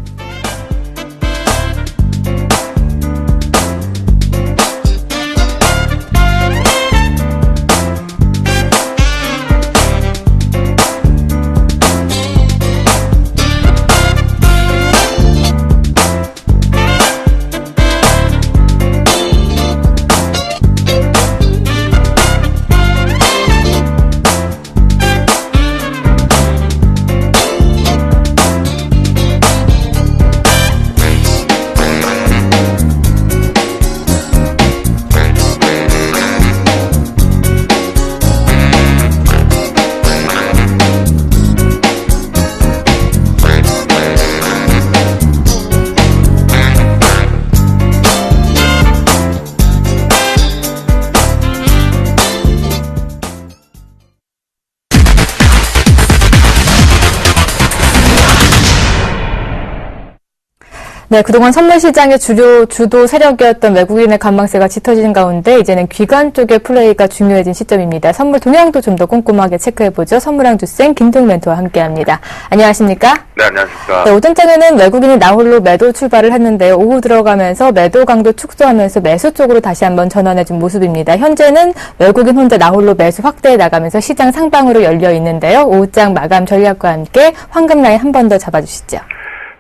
S1: 네, 그동안 선물 시장의 주도 세력이었던 외국인의 관망세가 짙어지는 가운데 이제는 기관 쪽의 플레이가 중요해진 시점입니다. 선물 동향도 좀 더 꼼꼼하게 체크해보죠. 선물왕 주생 김동 멘토와 함께합니다. 안녕하십니까?
S2: 네, 안녕하십니까.
S1: 네, 오전장에는 외국인이 나홀로 매도 출발을 했는데요. 오후 들어가면서 매도 강도 축소하면서 매수 쪽으로 다시 한번 전환해준 모습입니다. 현재는 외국인 혼자 나홀로 매수 확대해 나가면서 시장 상방으로 열려 있는데요. 오후장 마감 전략과 함께 황금 라인 한 번 더 잡아주시죠.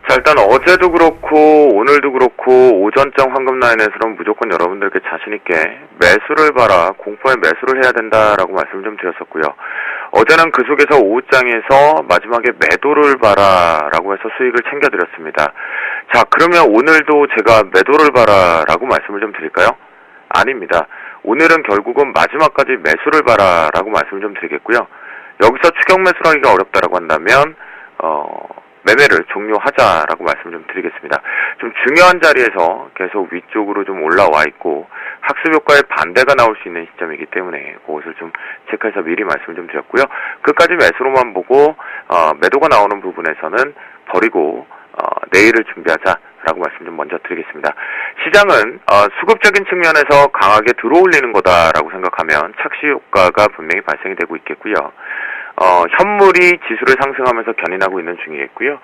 S5: 자, 일단 어제도 그렇고 오늘도 그렇고 오전장 황금 라인에서는 무조건 여러분들께 자신있게 매수를 봐라, 공포에 매수를 해야 된다라고 말씀을 좀 드렸었고요. 어제는 그 속에서 오후장에서 마지막에 매도를 봐라라고 해서 수익을 챙겨드렸습니다. 자, 그러면 오늘도 제가 매도를 봐라라고 말씀을 좀 드릴까요? 아닙니다. 오늘은 결국은 마지막까지 매수를 봐라라고 말씀을 좀 드리겠고요. 여기서 추격 매수를 하기가 어렵다라고 한다면 매매를 종료하자라고 말씀 좀 드리겠습니다. 좀 중요한 자리에서 계속 위쪽으로 좀 올라와 있고 학습 효과의 반대가 나올 수 있는 시점이기 때문에 그것을 좀 체크해서 미리 말씀을 좀 드렸고요. 끝까지 매수로만 보고 매도가 나오는 부분에서는 버리고 내일을 준비하자라고 말씀 좀 먼저 드리겠습니다. 시장은 수급적인 측면에서 강하게 들어올리는 거다라고 생각하면 착시 효과가 분명히 발생이 되고 있겠고요. 현물이 지수를 상승하면서 견인하고 있는 중이겠고요.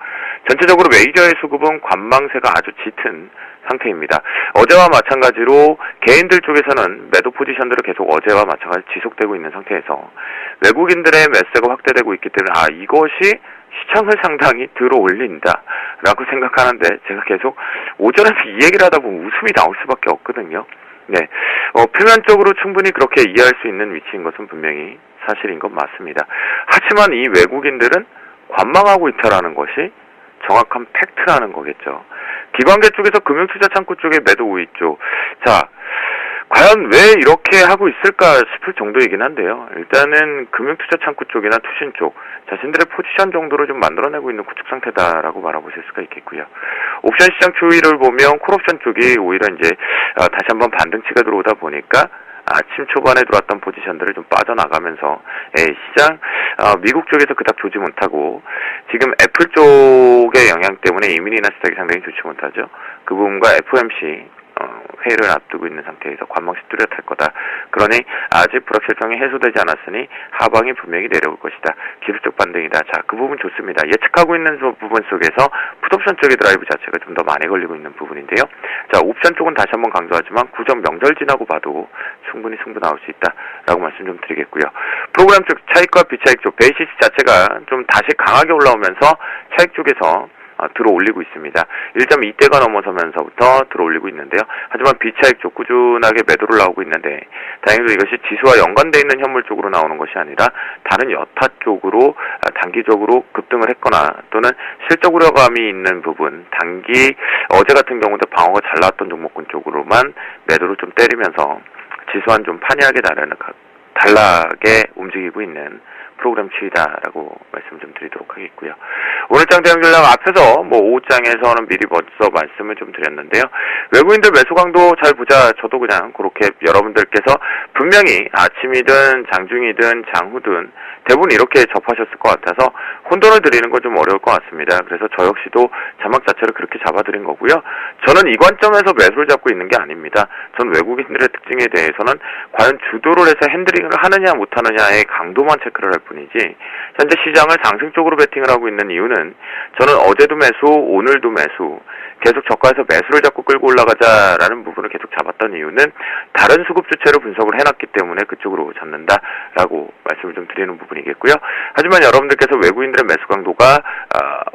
S5: 전체적으로 메이저의 수급은 관망세가 아주 짙은 상태입니다. 어제와 마찬가지로 개인들 쪽에서는 매도 포지션들을 계속 어제와 마찬가지로 지속되고 있는 상태에서 외국인들의 매수가 확대되고 있기 때문에 이것이 시장을 상당히 들어올린다라고 생각하는데 제가 계속 오전에서 이 얘기를 하다 보면 웃음이 나올 수밖에 없거든요. 네, 표면적으로 충분히 그렇게 이해할 수 있는 위치인 것은 분명히 사실인 건 맞습니다. 하지만 이 외국인들은 관망하고 있다라는 것이 정확한 팩트라는 거겠죠. 기관계 쪽에서 금융투자창구 쪽에 매도 우위 쪽. 자, 과연 왜 이렇게 하고 있을까 싶을 정도이긴 한데요. 일단은 금융투자창구 쪽이나 투신 쪽 자신들의 포지션 정도로 좀 만들어내고 있는 구축 상태다라고 바라보실 수가 있겠고요. 옵션 시장 추이를 보면 콜옵션 쪽이 오히려 이제 다시 한번 반등치가 들어오다 보니까 아침 초반에 들어왔던 포지션들을 좀 빠져나가면서 시장 미국 쪽에서 그닥 좋지 못하고 지금 애플 쪽의 영향 때문에 이민이 나스닥이 상당히 좋지 못하죠. 그 부분과 FOMC 회의를 앞두고 있는 상태에서 관망시 뚜렷할 거다. 그러니 아직 불확실성이 해소되지 않았으니 하방이 분명히 내려올 것이다. 기술적 반등이다. 자, 그 부분 좋습니다. 예측하고 있는 부분 속에서 풋옵션 쪽의 드라이브 자체가 좀 더 많이 걸리고 있는 부분인데요. 자, 옵션 쪽은 다시 한번 강조하지만 구정 명절 지나고 봐도 충분히 승부 나올 수 있다라고 말씀 좀 드리겠고요. 프로그램 쪽 차익과 비차익 쪽 베이시스 자체가 좀 다시 강하게 올라오면서 차익 쪽에서 들어올리고 있습니다. 1.2대가 넘어서면서부터 들어올리고 있는데요. 하지만 비차익 쪽 꾸준하게 매도를 나오고 있는데 다행히도 이것이 지수와 연관되어 있는 현물 쪽으로 나오는 것이 아니라 다른 여타 쪽으로 단기적으로 급등을 했거나 또는 실적 우려감이 있는 부분 단기 어제 같은 경우도 방어가 잘 나왔던 종목군 쪽으로만 매도를 좀 때리면서 지수와는 좀 판이하게 다르게 움직이고 있는 프로그램 추이다라고 말씀 좀 드리도록 하겠고요. 오늘장 대형전략 앞에서 오후장에서는 미리 벌써 말씀을 좀 드렸는데요. 외국인들 매수 강도 잘 보자. 저도 그냥 그렇게 여러분들께서 분명히 아침이든 장중이든 장후든 대부분 이렇게 접하셨을 것 같아서 혼돈을 드리는 건 좀 어려울 것 같습니다. 그래서 저 역시도 자막 자체를 그렇게 잡아드린 거고요. 저는 이 관점에서 매수를 잡고 있는 게 아닙니다. 전 외국인들의 특징에 대해서는 과연 주도를 해서 핸들링을 하느냐 못하느냐의 강도만 체크를 할 뿐이지 현재 시장을 상승 쪽으로 베팅을 하고 있는 이유는 저는 어제도 매수, 오늘도 매수 계속 저가에서 매수를 잡고 끌고 올라가자라는 부분을 계속 잡았던 이유는 다른 수급 주체로 분석을 해놨기 때문에 그쪽으로 잡는다라고 말씀을 좀 드리는 부분이겠고요. 하지만 여러분들께서 외국인들의 매수 강도가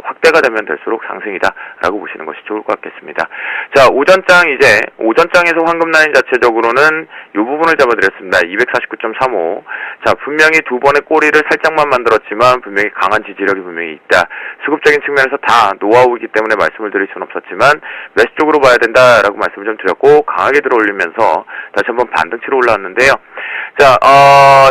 S5: 확대가 되면 될수록 상승이다라고 보시는 것이 좋을 것 같겠습니다. 자, 오전장에서 황금 라인 자체적으로는 이 부분을 잡아드렸습니다. 249.35. 자, 분명히 두 번의 꼬리를 살짝만 만들었지만 분명히 강한 지지력이 분명히 있다. 수급적인 측면에서 다 노하우이기 때문에 말씀을 드릴 수는 없었지만 매수 쪽으로 봐야 된다라고 말씀을 좀 드렸고 강하게 들어올리면서 다시 한번 반등치로 올라왔는데요. 자,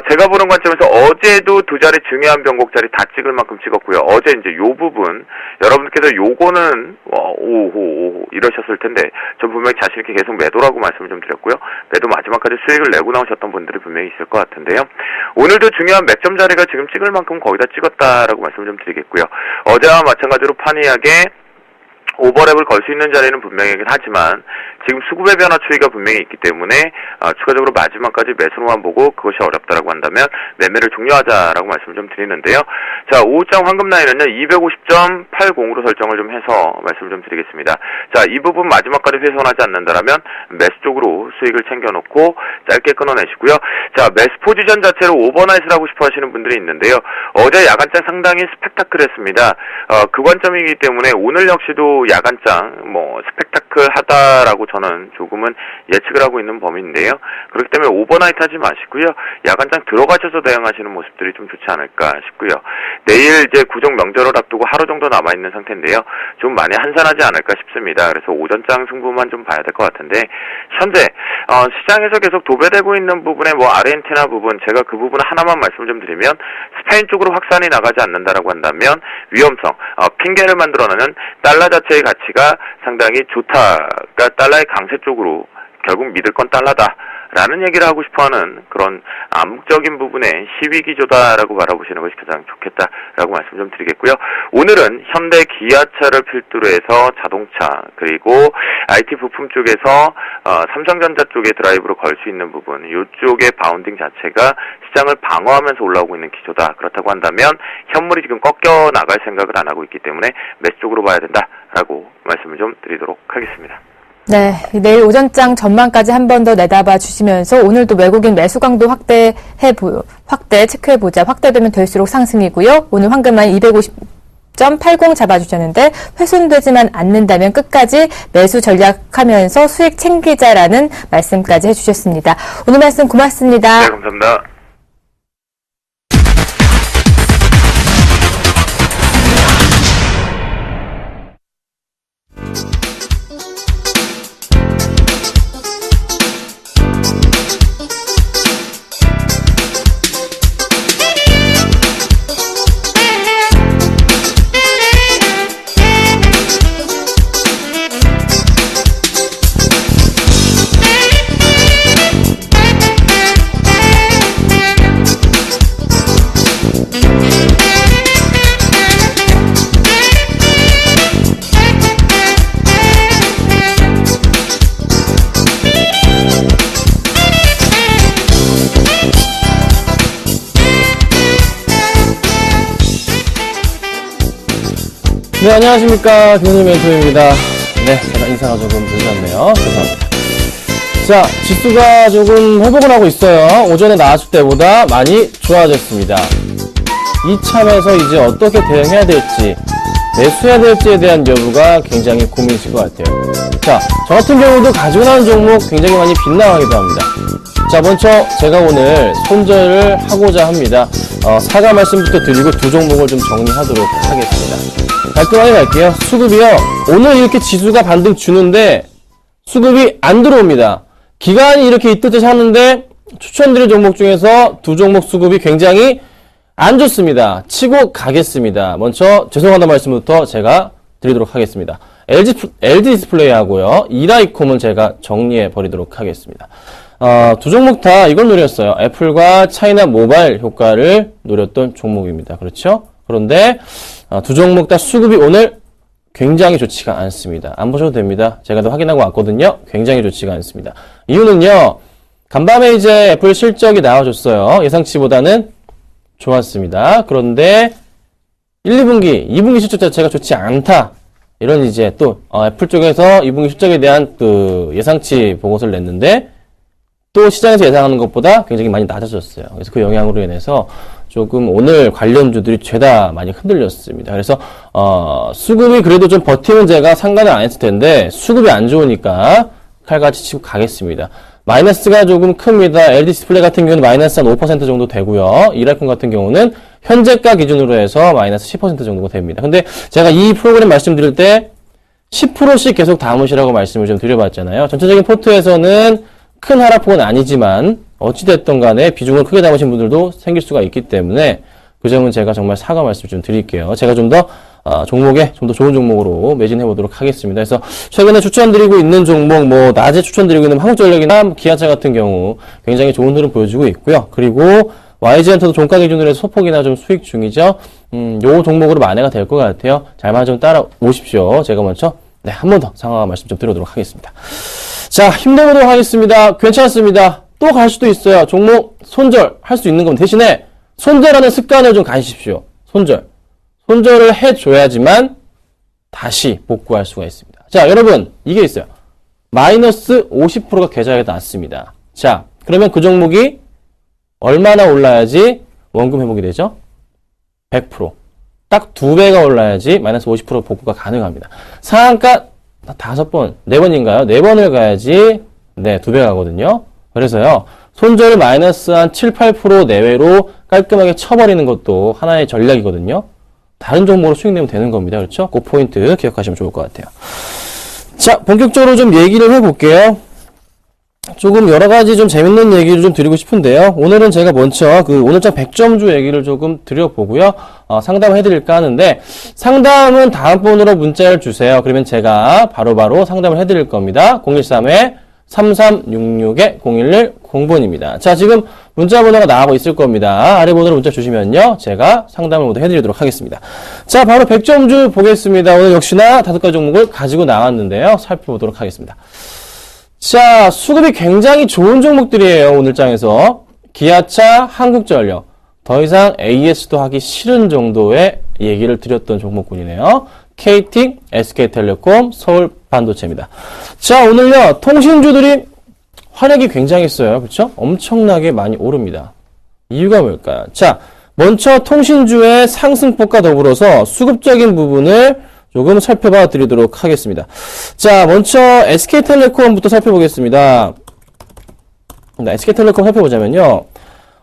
S5: 제가 보는 관점에서 어제도 두 자리 중요한 변곡 자리 다 찍을 만큼 찍었고요. 어제 이제 요 부분 여러분들께서 요거는 오호 이러셨을 텐데 전 분명히 자신 있게 계속 매도라고 말씀을 좀 드렸고요. 매도 마지막까지 수익을 내고 나오셨던 분들이 분명히 있을 것 같은데요. 오늘도 중요한 맥점 자리가 지금 찍을 만큼 거의 다 찍었다라고 말씀을 좀 드리겠고요. 어제와 마찬가지로 판이하게 오버랩을 걸 수 있는 자리는 분명하긴 하지만 지금 수급의 변화 추이가 분명히 있기 때문에 추가적으로 마지막까지 매수로만 보고 그것이 어렵다라고 한다면 매매를 종료하자라고 말씀을 좀 드리는데요. 자, 오후장 황금 라인은요 250.80으로 설정을 좀 해서 말씀을 좀 드리겠습니다. 자, 이 부분 마지막까지 훼손하지 않는다라면 매수 쪽으로 수익을 챙겨놓고 짧게 끊어내시고요. 자, 매수 포지션 자체로 오버나잇을 하고 싶어 하시는 분들이 있는데요. 어제 야간장 상당히 스펙타클했습니다. 그 관점이기 때문에 오늘 역시도 야간장 스펙타클하다라고 저는 조금은 예측을 하고 있는 범위인데요. 그렇기 때문에 오버나잇 하지 마시고요. 야간장 들어가셔서 대응하시는 모습들이 좀 좋지 않을까 싶고요. 내일 이제 구정 명절을 앞두고 하루 정도 남아있는 상태인데요. 좀 많이 한산하지 않을까 싶습니다. 그래서 오전장 승부만 좀 봐야 될 것 같은데 현재 시장에서 계속 도배되고 있는 부분에 아르헨티나 부분 제가 그 부분 하나만 말씀을 좀 드리면 스페인 쪽으로 확산이 나가지 않는다라고 한다면 위험성, 핑계를 만들어내는 달러 자체의 가치가 상당히 좋다. 그러니까 달러의 강세 쪽으로 결국 믿을 건 달러다라는 얘기를 하고 싶어하는 그런 암묵적인 부분의 시위 기조다라고 바라보시는 것이 가장 좋겠다라고 말씀 좀 드리겠고요. 오늘은 현대 기아차를 필두로 해서 자동차 그리고 IT 부품 쪽에서 삼성전자 쪽에 드라이브로 걸 수 있는 부분 이쪽의 바운딩 자체가 시장을 방어하면서 올라오고 있는 기조다. 그렇다고 한다면 현물이 지금 꺾여 나갈 생각을 안 하고 있기 때문에 매수 쪽으로 봐야 된다라고 말씀을 좀 드리도록 하겠습니다.
S1: 네, 내일 오전장 전망까지 한 번 더 내다봐 주시면서 오늘도 외국인 매수 강도 확대 체크해보자. 확대되면 될수록 상승이고요. 오늘 황금라인 250.80 잡아주셨는데 훼손되지만 않는다면 끝까지 매수 전략하면서 수익 챙기자라는 말씀까지 해주셨습니다. 오늘 말씀 고맙습니다.
S5: 네, 감사합니다.
S6: 네, 안녕하십니까. 김은희 멘토입니다. 네, 제가 인사가 조금 늦었네요. 죄송합니다. 자, 지수가 조금 회복을 하고 있어요. 오전에 나왔을 때보다 많이 좋아졌습니다. 이참에서 이제 어떻게 대응해야 될지, 매수해야 될지에 대한 여부가 굉장히 고민이실 것 같아요. 자, 저 같은 경우도 가지고 나온 종목 굉장히 많이 빗나가기도 합니다. 자, 먼저 제가 오늘 손절을 하고자 합니다. 사과 말씀부터 드리고 두 종목을 좀 정리하도록 하겠습니다. 깔끔하게 갈게요. 수급이요. 오늘 이렇게 지수가 반등 주는데 수급이 안 들어옵니다. 기간이 이렇게 이틀째 샀는데 추천드린 종목 중에서 두 종목 수급이 굉장히 안 좋습니다. 치고 가겠습니다. 먼저 죄송하다는 말씀부터 제가 드리도록 하겠습니다. LG 디스플레이하고요. 이라이콤은 제가 정리해 버리도록 하겠습니다. 두 종목 다 이걸 노렸어요. 애플과 차이나 모바일 효과를 노렸던 종목입니다. 그렇죠? 그런데 두 종목 다 수급이 오늘 굉장히 좋지가 않습니다. 안 보셔도 됩니다. 제가 또 확인하고 왔거든요. 굉장히 좋지가 않습니다. 이유는요. 간밤에 이제 애플 실적이 나와줬어요. 예상치보다는 좋았습니다. 그런데 1, 2분기, 2분기 실적 자체가 좋지 않다. 이런 이제 또 애플 쪽에서 2분기 실적에 대한 그 예상치 보고서를 냈는데 또 시장에서 예상하는 것보다 굉장히 많이 낮아졌어요. 그래서 그 영향으로 인해서 조금 오늘 관련주들이 죄다 많이 흔들렸습니다. 그래서 수급이 그래도 좀 버티면 제가 상관을 안 했을 텐데 수급이 안 좋으니까 칼같이 치고 가겠습니다. 마이너스가 조금 큽니다. LG 디스플레이 같은 경우는 마이너스 한 5% 정도 되고요. 이라이콘 같은 경우는 현재가 기준으로 해서 마이너스 10% 정도가 됩니다. 근데 제가 이 프로그램 말씀드릴 때 10%씩 계속 담으시라고 말씀을 좀 드려봤잖아요. 전체적인 포트에서는 큰 하락폭은 아니지만 어찌됐든 간에 비중을 크게 담으신 분들도 생길 수가 있기 때문에 그 점은 제가 정말 사과 말씀 좀 드릴게요. 제가 좀 더 종목에 좀 더 좋은 종목으로 매진해 보도록 하겠습니다. 그래서 최근에 추천드리고 있는 종목, 낮에 추천드리고 있는 한국전력이나 기아차 같은 경우 굉장히 좋은 흐름 보여주고 있고요. 그리고 YG엔터도 종가 기준으로 해서 소폭이나 좀 수익 중이죠. 요 종목으로 만회가 될 것 같아요. 잘만 좀 따라오십시오. 제가 먼저 한 번 더 상황 말씀 좀 드리도록 하겠습니다. 자, 힘내보도록 하겠습니다. 괜찮습니다. 또 갈 수도 있어요. 종목 손절 할 수 있는 건 대신에 손절하는 습관을 좀 가지십시오. 손절을 해줘야지만 다시 복구할 수가 있습니다. 자, 여러분 이게 있어요. 마이너스 50%가 계좌에 났습니다. 자, 그러면 그 종목이 얼마나 올라야지 원금 회복이 되죠? 100%. 딱 2배가 올라야지 마이너스 50% 복구가 가능합니다. 상한가 5번, 4번인가요? 4번을 가야지 2배 가거든요. 그래서요. 손절을 마이너스 한 7, 8% 내외로 깔끔하게 쳐버리는 것도 하나의 전략이거든요. 다른 종목으로 수익 내면 되는 겁니다. 그렇죠? 그 포인트 기억하시면 좋을 것 같아요. 자, 본격적으로 좀 얘기를 해볼게요. 조금 여러 가지 좀 재밌는 얘기를 좀 드리고 싶은데요. 오늘은 제가 먼저 그 오늘장 100점주 얘기를 조금 드려보고요. 상담을 해드릴까 하는데, 상담은 다음 번호로 문자를 주세요. 그러면 제가 바로바로 상담을 해드릴 겁니다. 013-3366-0110번입니다. 자, 지금 문자 번호가 나가고 있을 겁니다. 아래 번호로 문자 주시면요. 제가 상담을 모두 해드리도록 하겠습니다. 자, 바로 100점주 보겠습니다. 오늘 역시나 5가지 종목을 가지고 나왔는데요. 살펴보도록 하겠습니다. 자, 수급이 굉장히 좋은 종목들이에요. 오늘장에서. 기아차, 한국전력. 더 이상 AS도 하기 싫은 정도의 얘기를 드렸던 종목군이네요. KT, SK텔레콤, 서울반도체입니다. 자, 오늘요. 통신주들이 활약이 굉장했어요. 그렇죠? 엄청나게 많이 오릅니다. 이유가 뭘까요? 자, 먼저 통신주의 상승폭과 더불어서 수급적인 부분을 조금 살펴봐 드리도록 하겠습니다. 자, 먼저 SK텔레콤부터 살펴보겠습니다. SK텔레콤 살펴보자면요.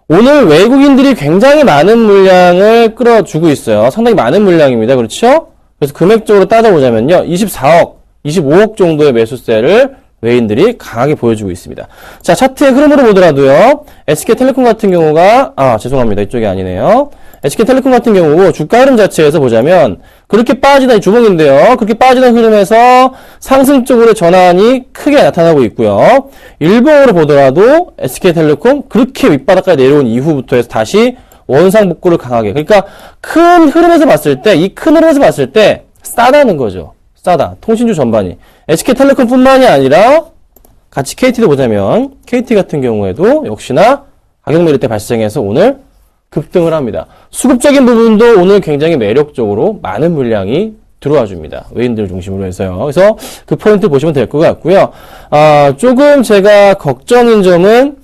S6: 오늘 외국인들이 굉장히 많은 물량을 끌어주고 있어요. 상당히 많은 물량입니다. 그렇죠? 그래서 금액적으로 따져보자면요. 24억, 25억 정도의 매수세를 외인들이 강하게 보여주고 있습니다. 자, 차트의 흐름으로 보더라도요. SK텔레콤 같은 경우가, 죄송합니다. 이쪽이 아니네요. SK텔레콤 같은 경우 주가 흐름 자체에서 보자면 그렇게 빠지던 주봉인데요. 그렇게 빠지던 흐름에서 상승 쪽으로 전환이 크게 나타나고 있고요. 일봉으로 보더라도 SK텔레콤 그렇게 윗바닥까지 내려온 이후부터 해서 다시 원상 복구를 강하게. 그러니까 큰 흐름에서 봤을 때, 이 큰 흐름에서 봤을 때 싸다는 거죠. 싸다. 통신주 전반이. SK텔레콤 뿐만이 아니라 같이 KT도 보자면 KT 같은 경우에도 역시나 가격 매립대 발생해서 오늘 급등을 합니다. 수급적인 부분도 오늘 굉장히 매력적으로 많은 물량이 들어와 줍니다. 외인들 중심으로 해서요. 그래서 그 포인트 보시면 될 것 같고요. 조금 제가 걱정인 점은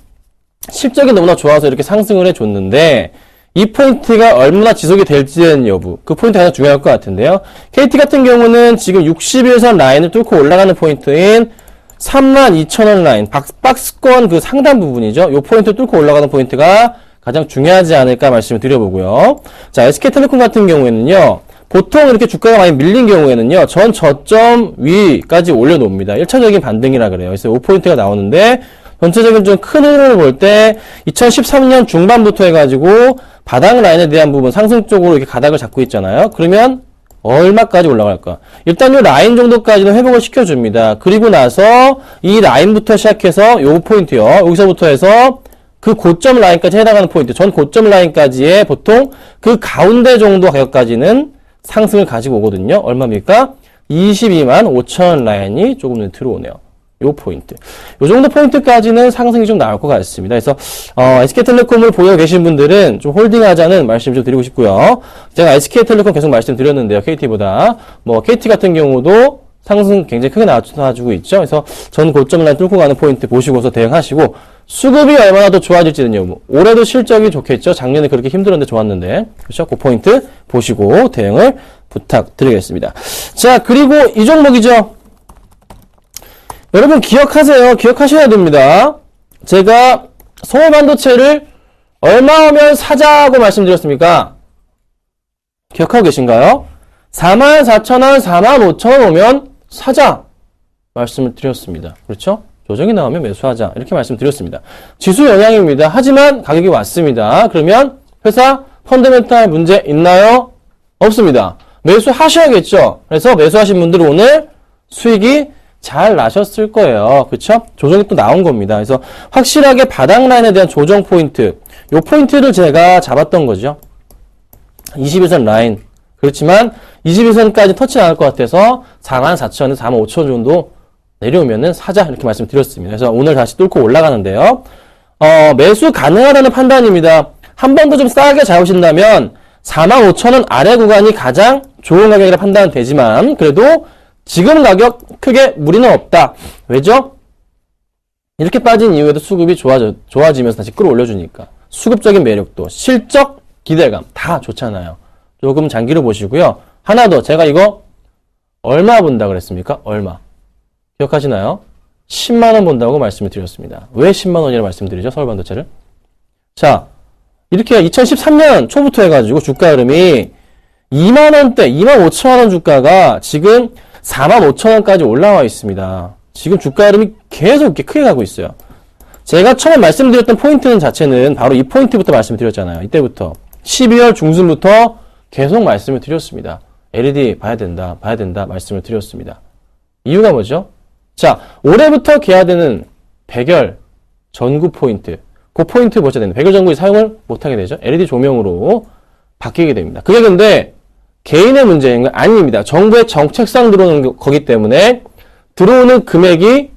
S6: 실적이 너무나 좋아서 이렇게 상승을 해줬는데 이 포인트가 얼마나 지속이 될지에 대한 여부, 그 포인트가 가장 중요할 것 같은데요. KT 같은 경우는 지금 60일선 라인을 뚫고 올라가는 포인트인 32,000원 라인, 박스권 그 상단 부분이죠. 이 포인트 뚫고 올라가는 포인트가 가장 중요하지 않을까 말씀을 드려보고요. 자, SK텔레콤 같은 경우에는요. 보통 이렇게 주가가 많이 밀린 경우에는요. 전 저점 위까지 올려놓습니다. 1차적인 반등이라 그래요. 그래서 5포인트가 나오는데 전체적인 좀 큰 흐름을 볼 때 2013년 중반부터 해가지고 바닥 라인에 대한 부분 상승 쪽으로 이렇게 가닥을 잡고 있잖아요. 그러면 얼마까지 올라갈까? 일단 이 라인 정도까지는 회복을 시켜줍니다. 그리고 나서 이 라인부터 시작해서 요 포인트요. 여기서부터 해서 그 고점 라인까지 해당하는 포인트, 전 고점 라인까지의 보통 그 가운데 정도 가격까지는 상승을 가지고 오거든요. 얼마입니까? 22만 5천 라인이 조금 들어오네요. 요 포인트. 요 정도 포인트까지는 상승이 좀 나올 것 같습니다. 그래서, SK텔레콤을 보유하고 계신 분들은 좀 홀딩하자는 말씀 좀 드리고 싶고요. 제가 SK텔레콤 계속 말씀드렸는데요. KT보다. KT 같은 경우도 상승 굉장히 크게 나와주고 있죠. 그래서 전 고점 라인 뚫고 가는 포인트 보시고서 대응하시고, 수급이 얼마나 더 좋아질지는요. 올해도 실적이 좋겠죠. 작년에 그렇게 힘들었는데 좋았는데. 그렇죠? 그 포인트 보시고 대응을 부탁드리겠습니다. 자, 그리고 이 종목이죠. 여러분 기억하세요. 기억하셔야 됩니다. 제가 서울반도체를 얼마 하면 사자고 말씀드렸습니까? 기억하고 계신가요? 44,000원, 45,000원 오면 사자 말씀을 드렸습니다. 그렇죠? 조정이 나오면 매수하자 이렇게 말씀드렸습니다. 지수 영향입니다. 하지만 가격이 왔습니다. 그러면 회사 펀더멘탈 문제 있나요? 없습니다. 매수하셔야겠죠. 그래서 매수하신 분들은 오늘 수익이 잘 나셨을 거예요. 그쵸? 조정이 또 나온 겁니다. 그래서 확실하게 바닥 라인에 대한 조정 포인트, 요 포인트를 제가 잡았던 거죠. 21선 라인. 그렇지만 21선까지 터치 나올 것 같아서 44,000에서 45,000 정도 내려오면은 사자 이렇게 말씀드렸습니다. 그래서 오늘 다시 뚫고 올라가는데요. 매수 가능하다는 판단입니다. 한 번 더 좀 싸게 잡으신다면 45,000원 아래 구간이 가장 좋은 가격이라 판단은 되지만 그래도 지금 가격 크게 무리는 없다. 왜죠? 이렇게 빠진 이후에도 수급이 좋아지면서 다시 끌어올려주니까 수급적인 매력도 실적 기대감 다 좋잖아요. 조금 장기로 보시고요. 하나 더 제가 이거 얼마 본다 그랬습니까? 얼마 기억하시나요? 10만원 본다고 말씀을 드렸습니다. 왜 10만원이라고 말씀드리죠? 서울반도체를. 자, 이렇게 2013년 초부터 해가지고 주가 흐름이 2만원대 25,000원 주가가 지금 45,000원까지 올라와 있습니다. 지금 주가 흐름이 계속 이렇게 크게 가고 있어요. 제가 처음에 말씀드렸던 포인트는 자체는 바로 이 포인트부터 말씀드렸잖아요. 이때부터 12월 중순부터 계속 말씀을 드렸습니다. LED 봐야 된다 말씀을 드렸습니다. 이유가 뭐죠? 자, 올해부터 개화되는 백열 전구 포인트, 그 포인트 보셔야 됩니다. 백열 전구를 사용을 못하게 되죠. LED 조명으로 바뀌게 됩니다. 그게 근데 개인의 문제인 건 아닙니다. 정부의 정책상 들어오는 거기 때문에 들어오는 금액이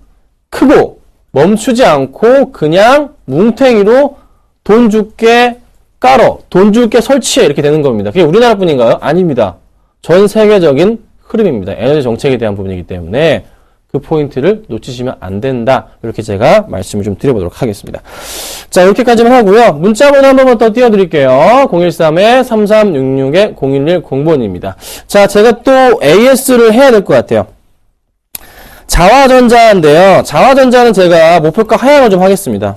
S6: 크고 멈추지 않고 그냥 뭉탱이로 돈 줄게 깔어, 돈 줄게 설치해 이렇게 되는 겁니다. 그게 우리나라뿐인가요? 아닙니다. 전 세계적인 흐름입니다. 에너지 정책에 대한 부분이기 때문에 그 포인트를 놓치시면 안 된다. 이렇게 제가 말씀을 좀 드려보도록 하겠습니다. 자, 이렇게까지만 하고요. 문자번호 한 번만 더 띄워드릴게요. 013-3366-0110번입니다. 자, 제가 또 AS를 해야 될 것 같아요. 자화전자인데요. 자화전자는 제가 목표가 하향을 좀 하겠습니다.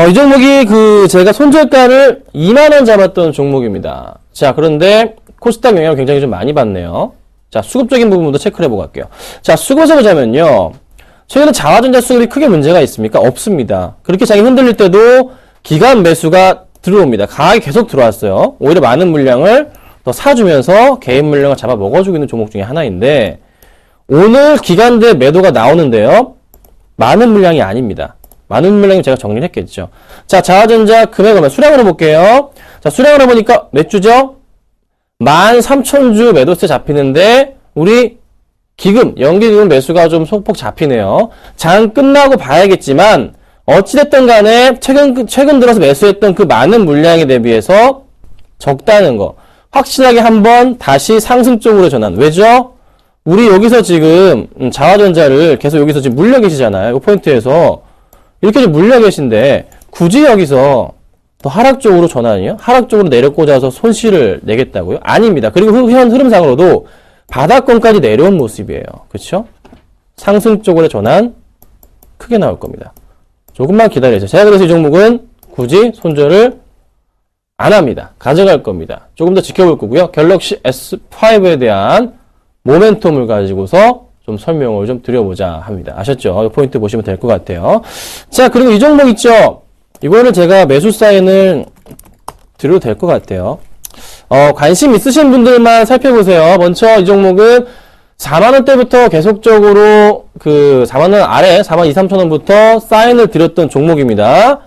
S6: 이 종목이 제가 손절가를 2만원 잡았던 종목입니다. 자, 그런데 코스닥 영향을 굉장히 좀 많이 받네요. 자, 수급적인 부분도 체크를 해보고 갈게요. 자, 수급에서 보자면요. 최근에 자화전자 수급이 크게 문제가 있습니까? 없습니다. 그렇게 장이 흔들릴 때도 기간 매수가 들어옵니다. 강하게 계속 들어왔어요. 오히려 많은 물량을 더 사주면서 개인 물량을 잡아 먹어주고 있는 종목 중에 하나인데 오늘 기간대 매도가 나오는데요. 많은 물량이 아닙니다. 많은 물량이 제가 정리를 했겠죠. 자, 자화전자 금액 얼마? 수량으로 볼게요. 자, 수량으로 보니까 몇 주죠? 13,000주 매도세 잡히는데 우리 기금, 연기기금 매수가 좀 소폭 잡히네요. 장 끝나고 봐야겠지만 어찌됐든 간에 최근 들어서 매수했던 그 많은 물량에 대비해서 적다는 거 확실하게 한번 다시 상승 쪽으로 전환. 왜죠? 우리 여기서 지금 자화전자를 계속 여기서 지금 물려 계시잖아요. 이 포인트에서 이렇게 좀 물려 계신데 굳이 여기서 또 하락 쪽으로 전환이요? 하락 쪽으로 내려 꽂아서 손실을 내겠다고요? 아닙니다. 그리고 현 흐름상으로도 바닥권까지 내려온 모습이에요. 그렇죠? 상승 쪽으로 전환 크게 나올 겁니다. 조금만 기다려주세요. 제가 그래서 이 종목은 굳이 손절을 안 합니다. 가져갈 겁니다. 조금 더 지켜볼 거고요. 갤럭시 S5에 대한 모멘텀을 가지고서 좀 설명을 좀 드려보자 합니다. 아셨죠? 이 포인트 보시면 될 것 같아요. 자, 그리고 이 종목 있죠? 이거를 제가 매수 사인을 드려도 될 것 같아요. 관심 있으신 분들만 살펴보세요. 먼저 이 종목은 4만원대부터 계속적으로 4만원 아래 4만 2, 3천원부터 사인을 드렸던 종목입니다.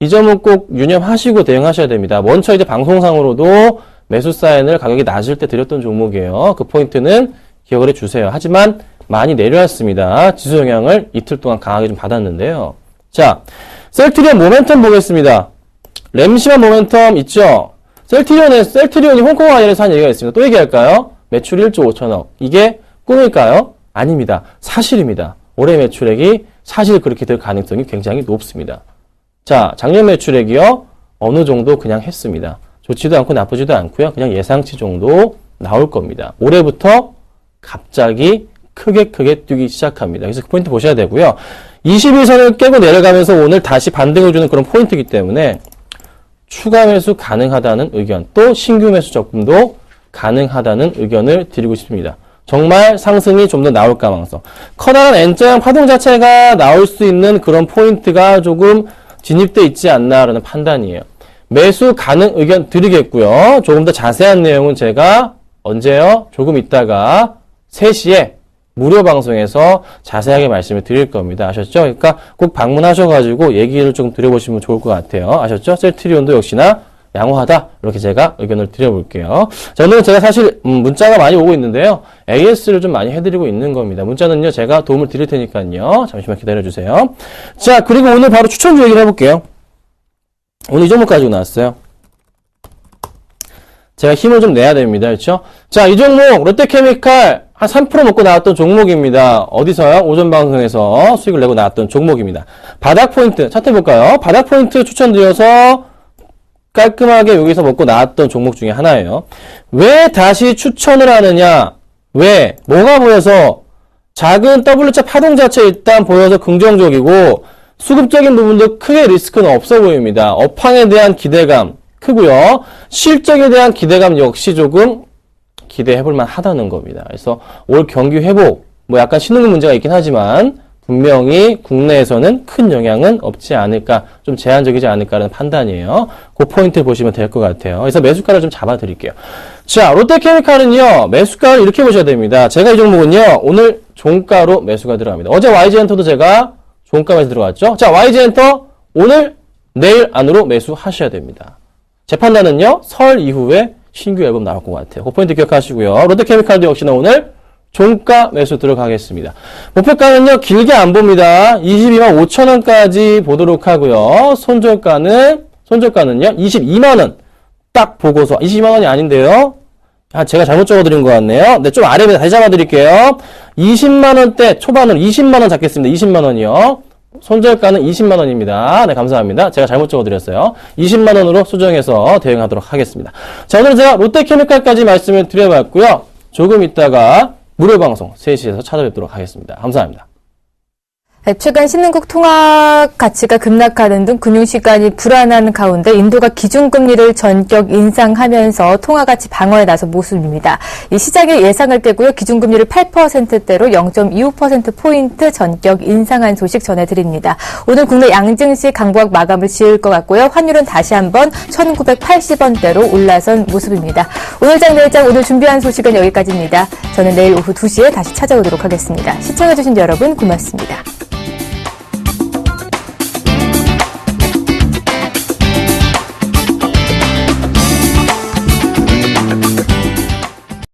S6: 이 점은 꼭 유념하시고 대응하셔야 됩니다. 먼저 이제 방송상으로도 매수 사인을 가격이 낮을 때 드렸던 종목이에요. 그 포인트는 기억을 해주세요. 하지만 많이 내려왔습니다. 지수 영향을 이틀 동안 강하게 좀 받았는데요. 자, 셀트리온 모멘텀 보겠습니다. 램심한 모멘텀 있죠? 셀트리온이 홍콩 관련해서 한 얘기가 있습니다. 또 얘기할까요? 매출 1조 5천억. 이게 꿈일까요? 아닙니다. 사실입니다. 올해 매출액이 사실 그렇게 될 가능성이 굉장히 높습니다. 자, 작년 매출액이요? 어느 정도 그냥 했습니다. 좋지도 않고 나쁘지도 않고요. 그냥 예상치 정도 나올 겁니다. 올해부터 갑자기 크게 뛰기 시작합니다. 그래서 그 포인트 보셔야 되고요. 21선을 깨고 내려가면서 오늘 다시 반등해주는 그런 포인트이기 때문에 추가 매수 가능하다는 의견, 또 신규 매수 접근도 가능하다는 의견을 드리고 싶습니다. 정말 상승이 좀 더 나올 가능성. 커다란 N자형 파동 자체가 나올 수 있는 그런 포인트가 조금 진입돼 있지 않나라는 판단이에요. 매수 가능 의견 드리겠고요. 조금 더 자세한 내용은 제가 언제요? 조금 있다가 3시에 무료 방송에서 자세하게 말씀을 드릴 겁니다. 아셨죠? 그러니까 꼭 방문하셔가지고 얘기를 조금 드려보시면 좋을 것 같아요. 아셨죠? 셀트리온도 역시나 양호하다. 이렇게 제가 의견을 드려볼게요. 자, 오늘은 제가 사실 문자가 많이 오고 있는데요. AS를 좀 많이 해드리고 있는 겁니다. 문자는요, 제가 도움을 드릴 테니까요. 잠시만 기다려주세요. 자, 그리고 오늘 바로 추천주 얘기를 해볼게요. 오늘 이 종목 가지고 나왔어요. 제가 힘을 좀 내야 됩니다. 그렇죠? 자, 이 종목 롯데케미칼 한 3% 먹고 나왔던 종목입니다. 어디서요? 오전 방송에서 수익을 내고 나왔던 종목입니다. 바닥 포인트 차트 볼까요? 바닥 포인트 추천드려서 깔끔하게 여기서 먹고 나왔던 종목 중에 하나예요. 왜 다시 추천을 하느냐? 왜? 뭐가 보여서? 작은 W자 파동 자체 일단 보여서 긍정적이고 수급적인 부분도 크게 리스크는 없어 보입니다. 업황에 대한 기대감 크고요. 실적에 대한 기대감 역시 조금 기대해볼 만하다는 겁니다. 그래서 올 경기 회복, 뭐 약간 신흥국 문제가 있긴 하지만 분명히 국내에서는 큰 영향은 없지 않을까, 좀 제한적이지 않을까라는 판단이에요. 그 포인트 보시면 될 것 같아요. 그래서 매수가를 좀 잡아드릴게요. 자, 롯데케미칼은요, 매수가를 이렇게 보셔야 됩니다. 제가 이 종목은요, 오늘 종가로 매수가 들어갑니다. 어제 YG엔터도 제가 종가 매수 들어갔죠? 자, YG엔터 오늘, 내일 안으로 매수하셔야 됩니다. 제 판단은요, 설 이후에 신규 앨범 나올 것 같아요. 그 포인트 기억하시고요. 롯데케미칼도 역시나 오늘 종가 매수 들어가겠습니다. 목표가는요, 길게 안 봅니다. 22만 5천원까지 보도록 하고요. 손절가는요, 22만원 딱 보고서, 22만원이 아닌데요. 제가 잘못 적어드린 것 같네요. 네, 좀 아래에 다시 잡아드릴게요. 20만원대 초반으로 20만원 잡겠습니다. 20만원이요. 손절가는 20만원입니다. 네, 감사합니다. 제가 잘못 적어드렸어요. 20만원으로 수정해서 대응하도록 하겠습니다. 자, 오늘 제가 롯데케미칼까지 말씀을 드려봤고요. 조금 있다가 무료 방송 3시에서 찾아뵙도록 하겠습니다. 감사합니다.
S1: 최근 신흥국 통화 가치가 급락하는 등 금융시장이 불안한 가운데 인도가 기준금리를 전격 인상하면서 통화 가치 방어에 나선 모습입니다. 이 시장의 예상을 깨고요. 기준금리를 8%대로 0.25%포인트 전격 인상한 소식 전해드립니다. 오늘 국내 양증시 강보학 마감을 지을 것 같고요. 환율은 다시 한번 1980원대로 올라선 모습입니다. 오늘장 내일장 오늘 준비한 소식은 여기까지입니다. 저는 내일 오후 2시에 다시 찾아오도록 하겠습니다. 시청해주신 여러분 고맙습니다.